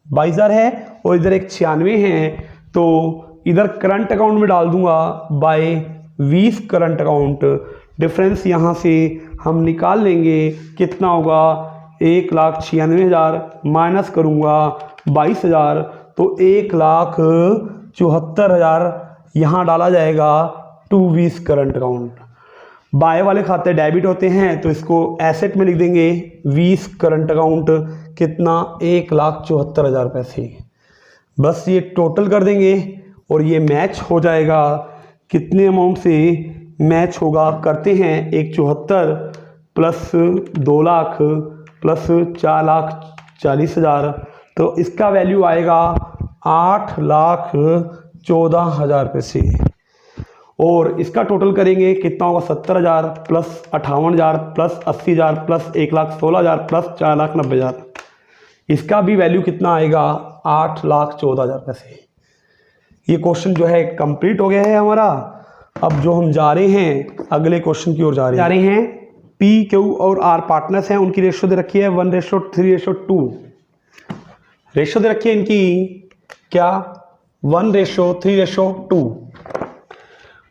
22,000 है और इधर 1,96 है, तो इधर करंट अकाउंट में डाल दूंगा बाय 20 करंट अकाउंट। डिफरेंस यहाँ से हम निकाल लेंगे, कितना होगा? 1,96,000 माइनस करूँगा 22,000 तो 1,74,000 यहाँ डाला जाएगा टू 20 करंट अकाउंट। बाय वाले खाते डेबिट होते हैं तो इसको एसेट में लिख देंगे 20 करंट अकाउंट, कितना? 1,74,000 पैसे। बस ये टोटल कर देंगे और ये मैच हो जाएगा। कितने अमाउंट से मैच होगा? करते हैं। 1,74 प्लस 2 लाख प्लस 4,40,000, तो इसका वैल्यू आएगा 8,14,000 पैसे। और इसका टोटल करेंगे कितना होगा? 70,000 प्लस 58,000 प्लस 80,000 प्लस 1,16,000 प्लस 4,90,000, इसका भी वैल्यू कितना आएगा? 8,14,000 पैसे। ये क्वेश्चन जो है कंप्लीट हो गया है हमारा। अब जो हम जा रहे हैं अगले क्वेश्चन की ओर जा रहे हैं। पी, क्यू और आर पार्टनर्स हैं, उनकी रेशो दे रखी है 1:3:2। रेशो दे रखी है इनकी क्या? 1:3:2।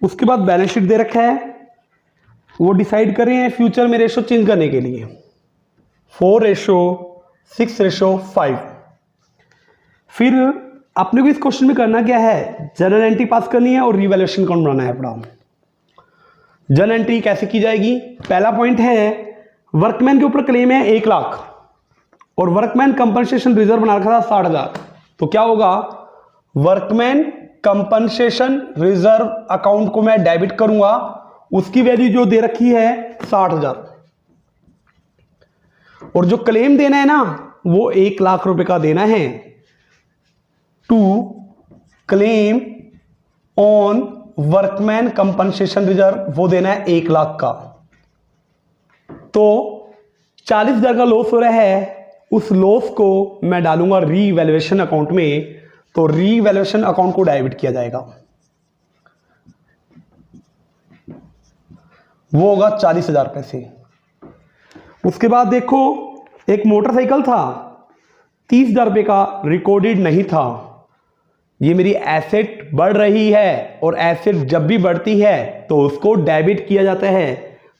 उसके बाद बैलेंस शीट दे रखा है, वो डिसाइड कर रहे हैं फ्यूचर में रेशो चेंज करने के लिए 4:6:5। फिर अपने को इस क्वेश्चन में करना क्या है? जर्नल एंट्री पास करनी है और रिवैल्यूएशन अकाउंट बनाना है अपना। जर्नल एंट्री कैसे की जाएगी? पहला पॉइंट है, वर्कमैन के ऊपर क्लेम है 1 लाख और वर्कमैन कंपनसेशन रिजर्व बना रखा था 60,000। तो क्या होगा? वर्कमैन कंपनसेशन रिजर्व अकाउंट को मैं डेबिट करूंगा, उसकी वैल्यू जो दे रखी है 60,000 और जो क्लेम देना है ना वो 1 लाख रुपए का देना है। To claim on workman compensation reserve वो देना है 1 लाख का। तो 40,000 का लॉस हो रहा है, उस लॉस को मैं डालूंगा रीवैल्यूएशन अकाउंट में, तो रीवैल्यूएशन अकाउंट को डेबिट किया जाएगा, वो होगा 40,000 पैसे। उसके बाद देखो एक मोटरसाइकिल था 30,000 रुपये का, रिकॉर्डेड नहीं था। ये मेरी एसेट बढ़ रही है और एसेट जब भी बढ़ती है तो उसको डेबिट किया जाता है,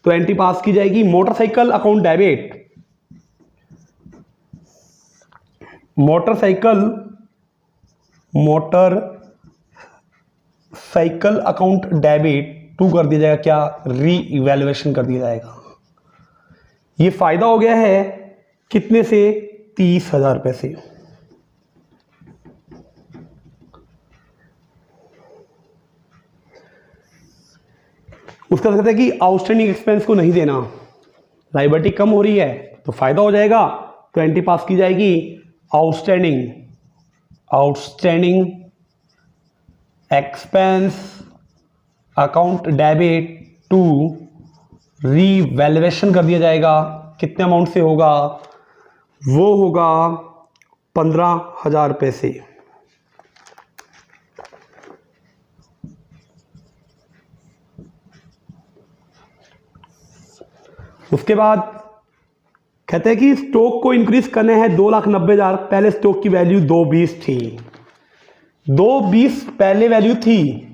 तो एंट्री पास की जाएगी motorcycle account debit. Motorcycle account debit to कर दिया जाएगा क्या, री इवैल्यूएशन कर दिया जाएगा। ये फायदा हो गया है कितने से, 30,000 रुपये से। उसका कहते हैं कि आउटस्टैंडिंग एक्सपेंस को नहीं देना, लायबिलिटी कम हो रही है तो फायदा हो जाएगा, तो एंट्री पास की जाएगी outstanding expense account debit to revaluation कर दिया जाएगा। कितने अमाउंट से होगा, वो होगा 15,000 रुपये से। उसके बाद कहते हैं कि स्टॉक को इंक्रीज करने हैं 2,90,000। पहले स्टॉक की वैल्यू 220 थी, 220 पहले वैल्यू थी,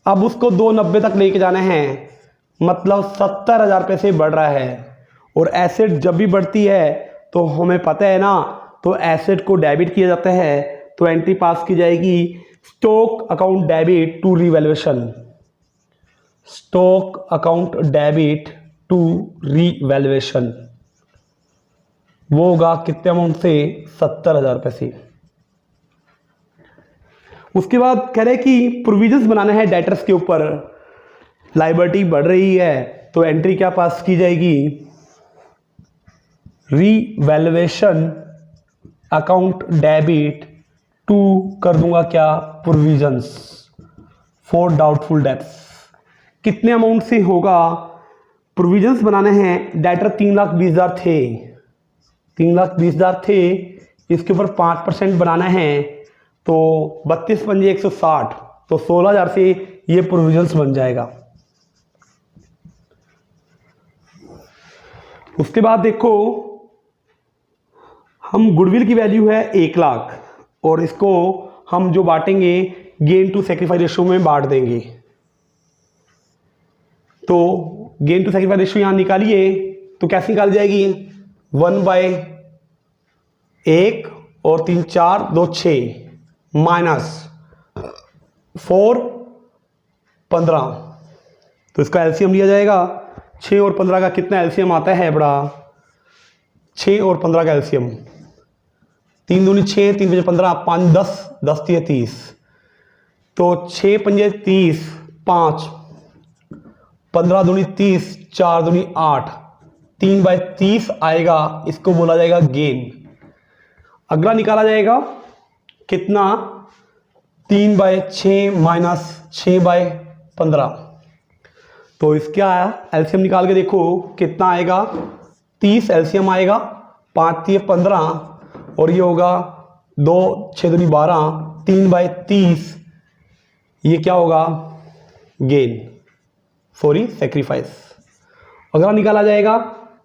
अब उसको 290 तक लेके जाना है, मतलब 70,000 रुपये से बढ़ रहा है। और एसेट जब भी बढ़ती है तो हमें पता है ना, तो एसेट को डेबिट किया जाता है, तो एंट्री पास की जाएगी stock account debit to revaluation, stock account debit to revaluation. वो होगा कितने अमाउंट से, 70,000 रुपये से। उसके बाद कह रहे कि प्रोविजंस बनाना है डेटर्स के ऊपर, लायबिलिटी बढ़ रही है तो एंट्री क्या पास की जाएगी, रीवैल्यूएशन अकाउंट डेबिट टू कर दूंगा क्या, प्रोविजंस फॉर डाउटफुल डेब्ट्स। कितने अमाउंट से होगा, प्रोविजंस बनाने हैं, डेटर 3,20,000 थे, 3,20,000 थे, इसके ऊपर 5% बनाना है, तो 32 पंजे 160, तो 16,000 से ये प्रोविजंस बन जाएगा। उसके बाद देखो, हम गुडविल की वैल्यू है 1,00,000 और इसको हम जो बांटेंगे गेन टू सेक्रीफाइस रेशियो में बांट देंगे। तो गेन टू सेक्रीफाइस रेशियो यहां निकालिए तो कैसे निकाल जाएगी, 1/1 और 3 4 2 6 माइनस 4 15, तो इसका एलसीएम लिया जाएगा। 6 और 15 का कितना एलसीएम आता है बड़ा, 6 और 15 का एलसीएम, 3 दूनी 6, 3 पंजे 15, 5 10, 10 3 30, तो 6 पंजे 30, 5, 15 दूनी 30, 4 दूनी 8, 3/30 आएगा, इसको बोला जाएगा गेन। अगला निकाला जाएगा कितना, 3/6 माइनस 6/15, तो इसका एलसीएम निकाल के देखो कितना आएगा, 30 एलसीएम आएगा, 5 3 15 और ये होगा 2 6 दूनी 12, 3/30, ये क्या होगा, गेन सॉरी सेक्रीफाइस। अगला निकाला जाएगा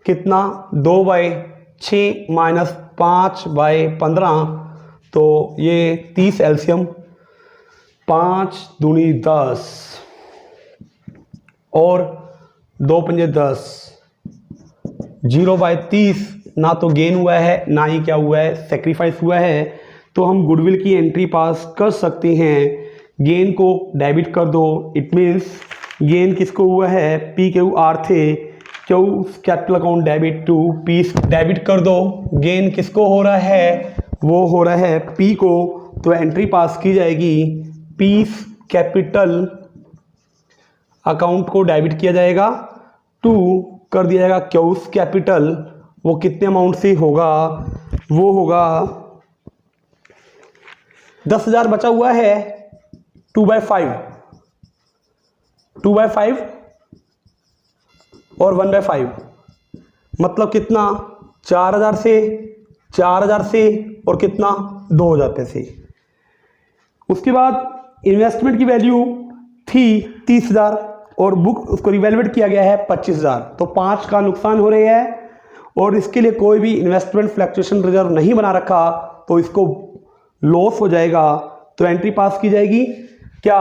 कितना, 2/6 माइनस 5/15, तो ये 30 एलसीएम, 5 दूनी 10 और 2 पंजे 10, 0/30, ना तो गेन हुआ है ना ही क्या हुआ है, सेक्रीफाइस हुआ है। तो हम गुडविल की एंट्री पास कर सकते हैं, गेन को डेबिट कर दो, इट मीन्स गेन किसको हुआ है, PQR थे, Q capital account debit to P debit कर दो, गेन किसको हो रहा है, वो हो रहा है P को, तो एंट्री पास की जाएगी, पीस कैपिटल अकाउंट को डेबिट किया जाएगा, टू कर दिया जाएगा क्यूज कैपिटल, वो कितने अमाउंट से होगा, वो होगा 10,000 बचा हुआ है, 2/5 और 1/5, मतलब कितना, 4,000 से और कितना 2,000 रुपये से। उसके बाद इन्वेस्टमेंट की वैल्यू थी 30,000 और बुक उसको रिवैल्यूएट किया गया है 25,000, तो 5 का नुकसान हो रहा है और इसके लिए कोई भी इन्वेस्टमेंट फ्लक्चुएशन रिजर्व नहीं बना रखा, तो इसको लॉस हो जाएगा। तो एंट्री पास की जाएगी क्या,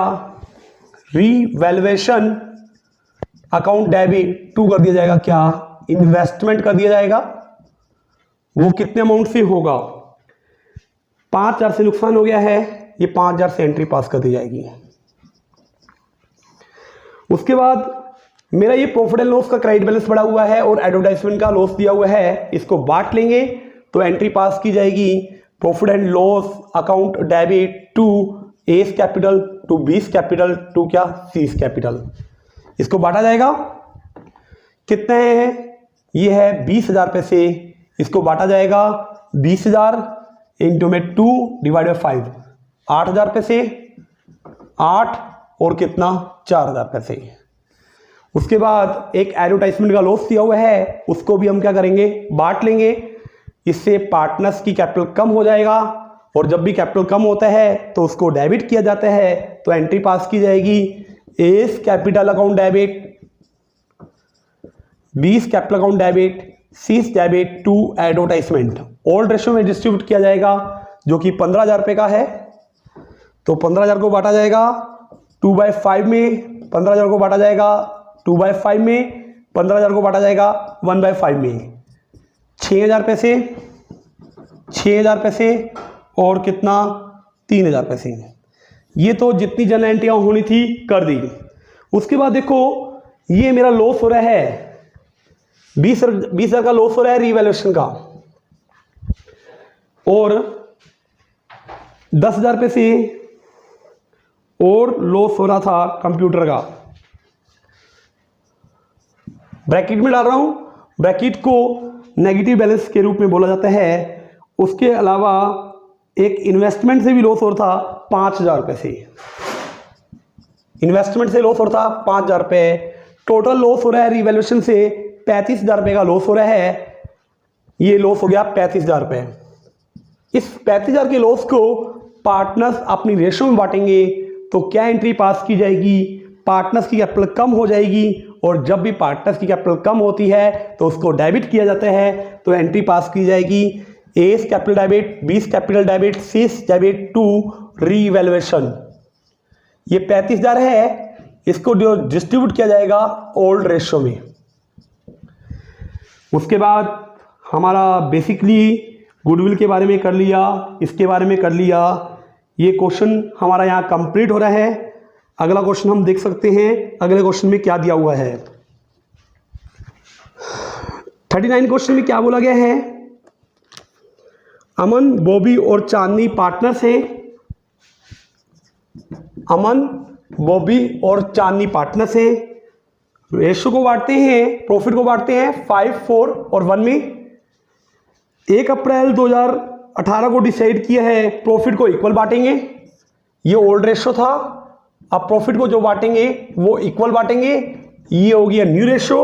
रीवैल्यूएशन अकाउंट डेबिट टू कर दिया जाएगा क्या, इन्वेस्टमेंट कर दिया जाएगा, वो कितने अमाउंट से होगा, 5,000 से नुकसान हो गया है, ये 5,000 से एंट्री पास कर दी जाएगी। उसके बाद मेरा ये प्रॉफिट एंड लॉस का क्रेडिट बैलेंस बढ़ा हुआ है और एडवर्टाइजमेंट का लॉस दिया हुआ है, इसको बांट लेंगे तो एंट्री पास की जाएगी। Profit and loss account debit to S capital to B's capital to क्या सीस कैपिटल, इसको बांटा जाएगा। कितने हैं, ये है 20,000 पैसे, इसको बांटा जाएगा 20,000 इंटू में 2 डिवाइड बाई 5, 8,000 पैसे, 8 और कितना 4,000 पैसे। उसके बाद एक एडवर्टाइजमेंट का लॉस दिया हुआ है, उसको भी हम क्या करेंगे, बांट लेंगे। इससे पार्टनर्स की कैपिटल कम हो जाएगा और जब भी कैपिटल कम होता है तो उसको डेबिट किया जाता है, तो एंट्री पास की जाएगी A's capital account debit, 20 capital account debit, C's debit to advertisement. Old ratio में डिस्ट्रीब्यूट किया जाएगा जो कि 15,000 रुपये का है, तो 15,000 को बांटा जाएगा 2/5 में, 15,000 को बांटा जाएगा 2/5 में, 15,000 को बांटा जाएगा 1/5 में। 6,000 पैसे, 6,000 पैसे और कितना 3,000 पैसे। ये तो जितनी जनरल एंट्रियाँ होनी थी कर दी। उसके बाद देखो ये मेरा लॉस हो रहा है 20,000 का लॉस हो रहा है रीवैल्यूएशन का, और 10,000 पैसे और लॉस हो रहा था कंप्यूटर का। ब्रैकेट में डाल रहा हूं, ब्रैकेट को नेगेटिव बैलेंस के रूप में बोला जाता है। उसके अलावा एक इन्वेस्टमेंट से भी लॉस हो रहा था 5,000 रुपये से, इन्वेस्टमेंट से लॉस हो रहा था 5,000 रुपये। टोटल लॉस हो रहा है रिवैल्यूएशन से 35,000 रुपये का लॉस हो रहा है, ये लॉस हो गया 35,000 रुपये। इस 35,000 के लॉस को पार्टनर्स अपनी रेशो में बांटेंगे तो क्या एंट्री पास की जाएगी, पार्टनर्स की कैपिटल कम हो जाएगी, और जब भी पार्टनर्स की कैपिटल कम होती है तो उसको डेबिट किया जाता है, तो एंट्री पास की जाएगी A's capital debit, 20 capital debit, C's debit to revaluation. ये 35,000 है, इसको डिस्ट्रीब्यूट किया जाएगा ओल्ड रेशियो में। उसके बाद हमारा बेसिकली गुडविल के बारे में कर लिया, इसके बारे में कर लिया। ये क्वेश्चन हमारा यहाँ कंप्लीट हो रहा है। अगला क्वेश्चन हम देख सकते हैं, अगले क्वेश्चन में क्या दिया हुआ है। 39 क्वेश्चन में क्या बोला गया है, अमन, बॉबी और चांदनी पार्टनर्स हैं। अमन, बॉबी और चांदनी पार्टनर्स हैं। रेशो को बांटते हैं, प्रॉफिट को बांटते हैं 5, 4 और 1 में। 1 अप्रैल 2018 को डिसाइड किया है प्रॉफिट को इक्वल बांटेंगे, ये ओल्ड रेशो था। अब प्रॉफिट को जो बांटेंगे वो इक्वल बांटेंगे, ये हो गया न्यू रेशो।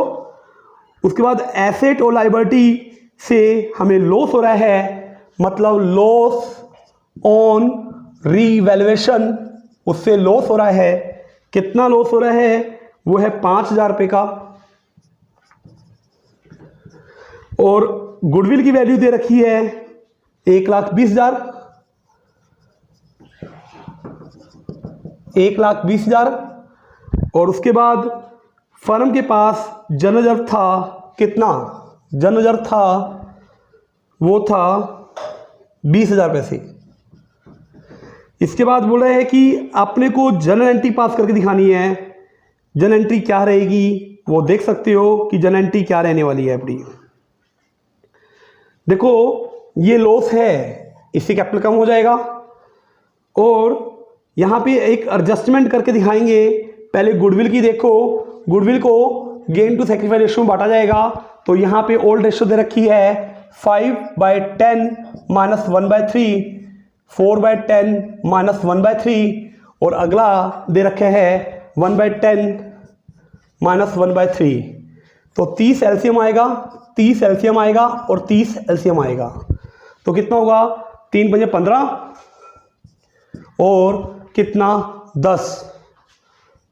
उसके बाद एसेट और लायबिलिटी से हमें लॉस हो रहा है, मतलब लॉस ऑन रीवैल्यूएशन, उससे लॉस हो रहा है। कितना लॉस हो रहा है, वो है 5,000 रुपये का। और गुडविल की वैल्यू दे रखी है 1,20,000, 1,20,000। और उसके बाद फर्म के पास जनरल रिजर्व था कितना, जनरल रिजर्व था वो था 20,000 पैसे। इसके बाद बोल रहे हैं कि अपने को जनरल एंट्री पास करके दिखानी है। जनरल एंट्री क्या रहेगी वो देख सकते हो कि जनरल एंट्री क्या रहने वाली है अपनी। देखो ये लॉस है, इससे कैपिटल कम हो जाएगा, और यहाँ पे एक एडजस्टमेंट करके दिखाएंगे। पहले गुडविल की देखो, गुडविल को गेन टू सेक्रीफाइस रेशियो में बांटा जाएगा, तो यहाँ पे ओल्ड रेशियो दे रखी है 5/10 माइनस 1/3, 4/10 माइनस 1/3, और अगला दे रखे है 1/10 माइनस 1/3। तो 30 एलसीएम आएगा, 30 एलसीएम आएगा और 30 एलसीएम आएगा, तो कितना होगा 3 × 5 = 15 और कितना 10,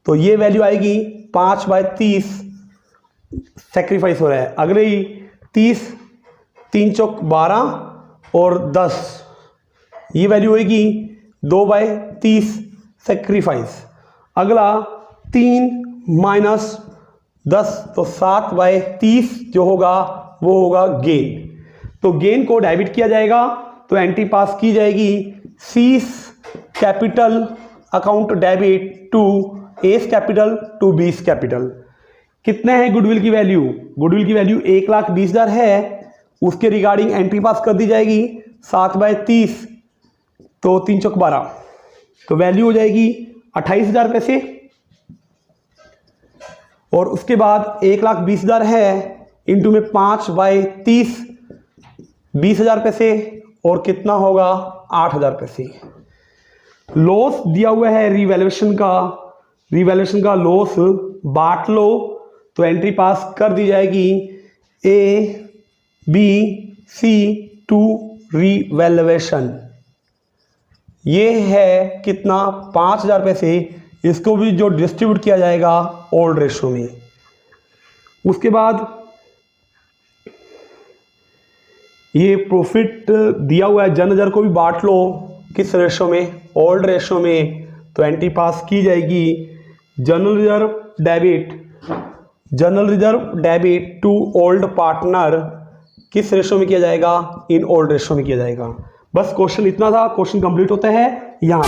तो ये वैल्यू आएगी 5/30 सेक्रीफाइस हो रहा है। अगले ही 30, 3 चौक 12 और 10, ये वैल्यू होगी 2/30 सेक्रीफाइस। अगला 3 माइनस 10, तो 7/30 जो होगा वो होगा गेन। तो गेन को डेबिट किया जाएगा तो एंट्री पास की जाएगी C's capital account debit to S capital to B's capital. कितने हैं गुडविल की वैल्यू? गुडविल की वैल्यू 1,20,000 है, उसके रिगार्डिंग एंट्री पास कर दी जाएगी 7/30, तो 3 चौक 12, तो वैल्यू हो जाएगी 28,000 पैसे। और उसके बाद 1,20,000 है इंटू में 5/30, 20,000 पैसे, और कितना होगा 8,000 पैसे। लॉस दिया हुआ है रिवैल्यूएशन का लॉस बांट लो, तो एंट्री पास कर दी जाएगी A B C to revaluation. ये है कितना 5,000 पैसे, इसको भी जो डिस्ट्रीब्यूट किया जाएगा ओल्ड रेशो में। उसके बाद ये प्रॉफिट दिया हुआ है, जनरल को भी बांट लो किस रेशो में? ओल्ड रेशो में, तो एंट्री पास की जाएगी general reserve debit to old partner, किस रेशो में किया जाएगा? इन ओल्ड रेशो में किया जाएगा। बस क्वेश्चन इतना था, क्वेश्चन कंप्लीट होता है यहाँ।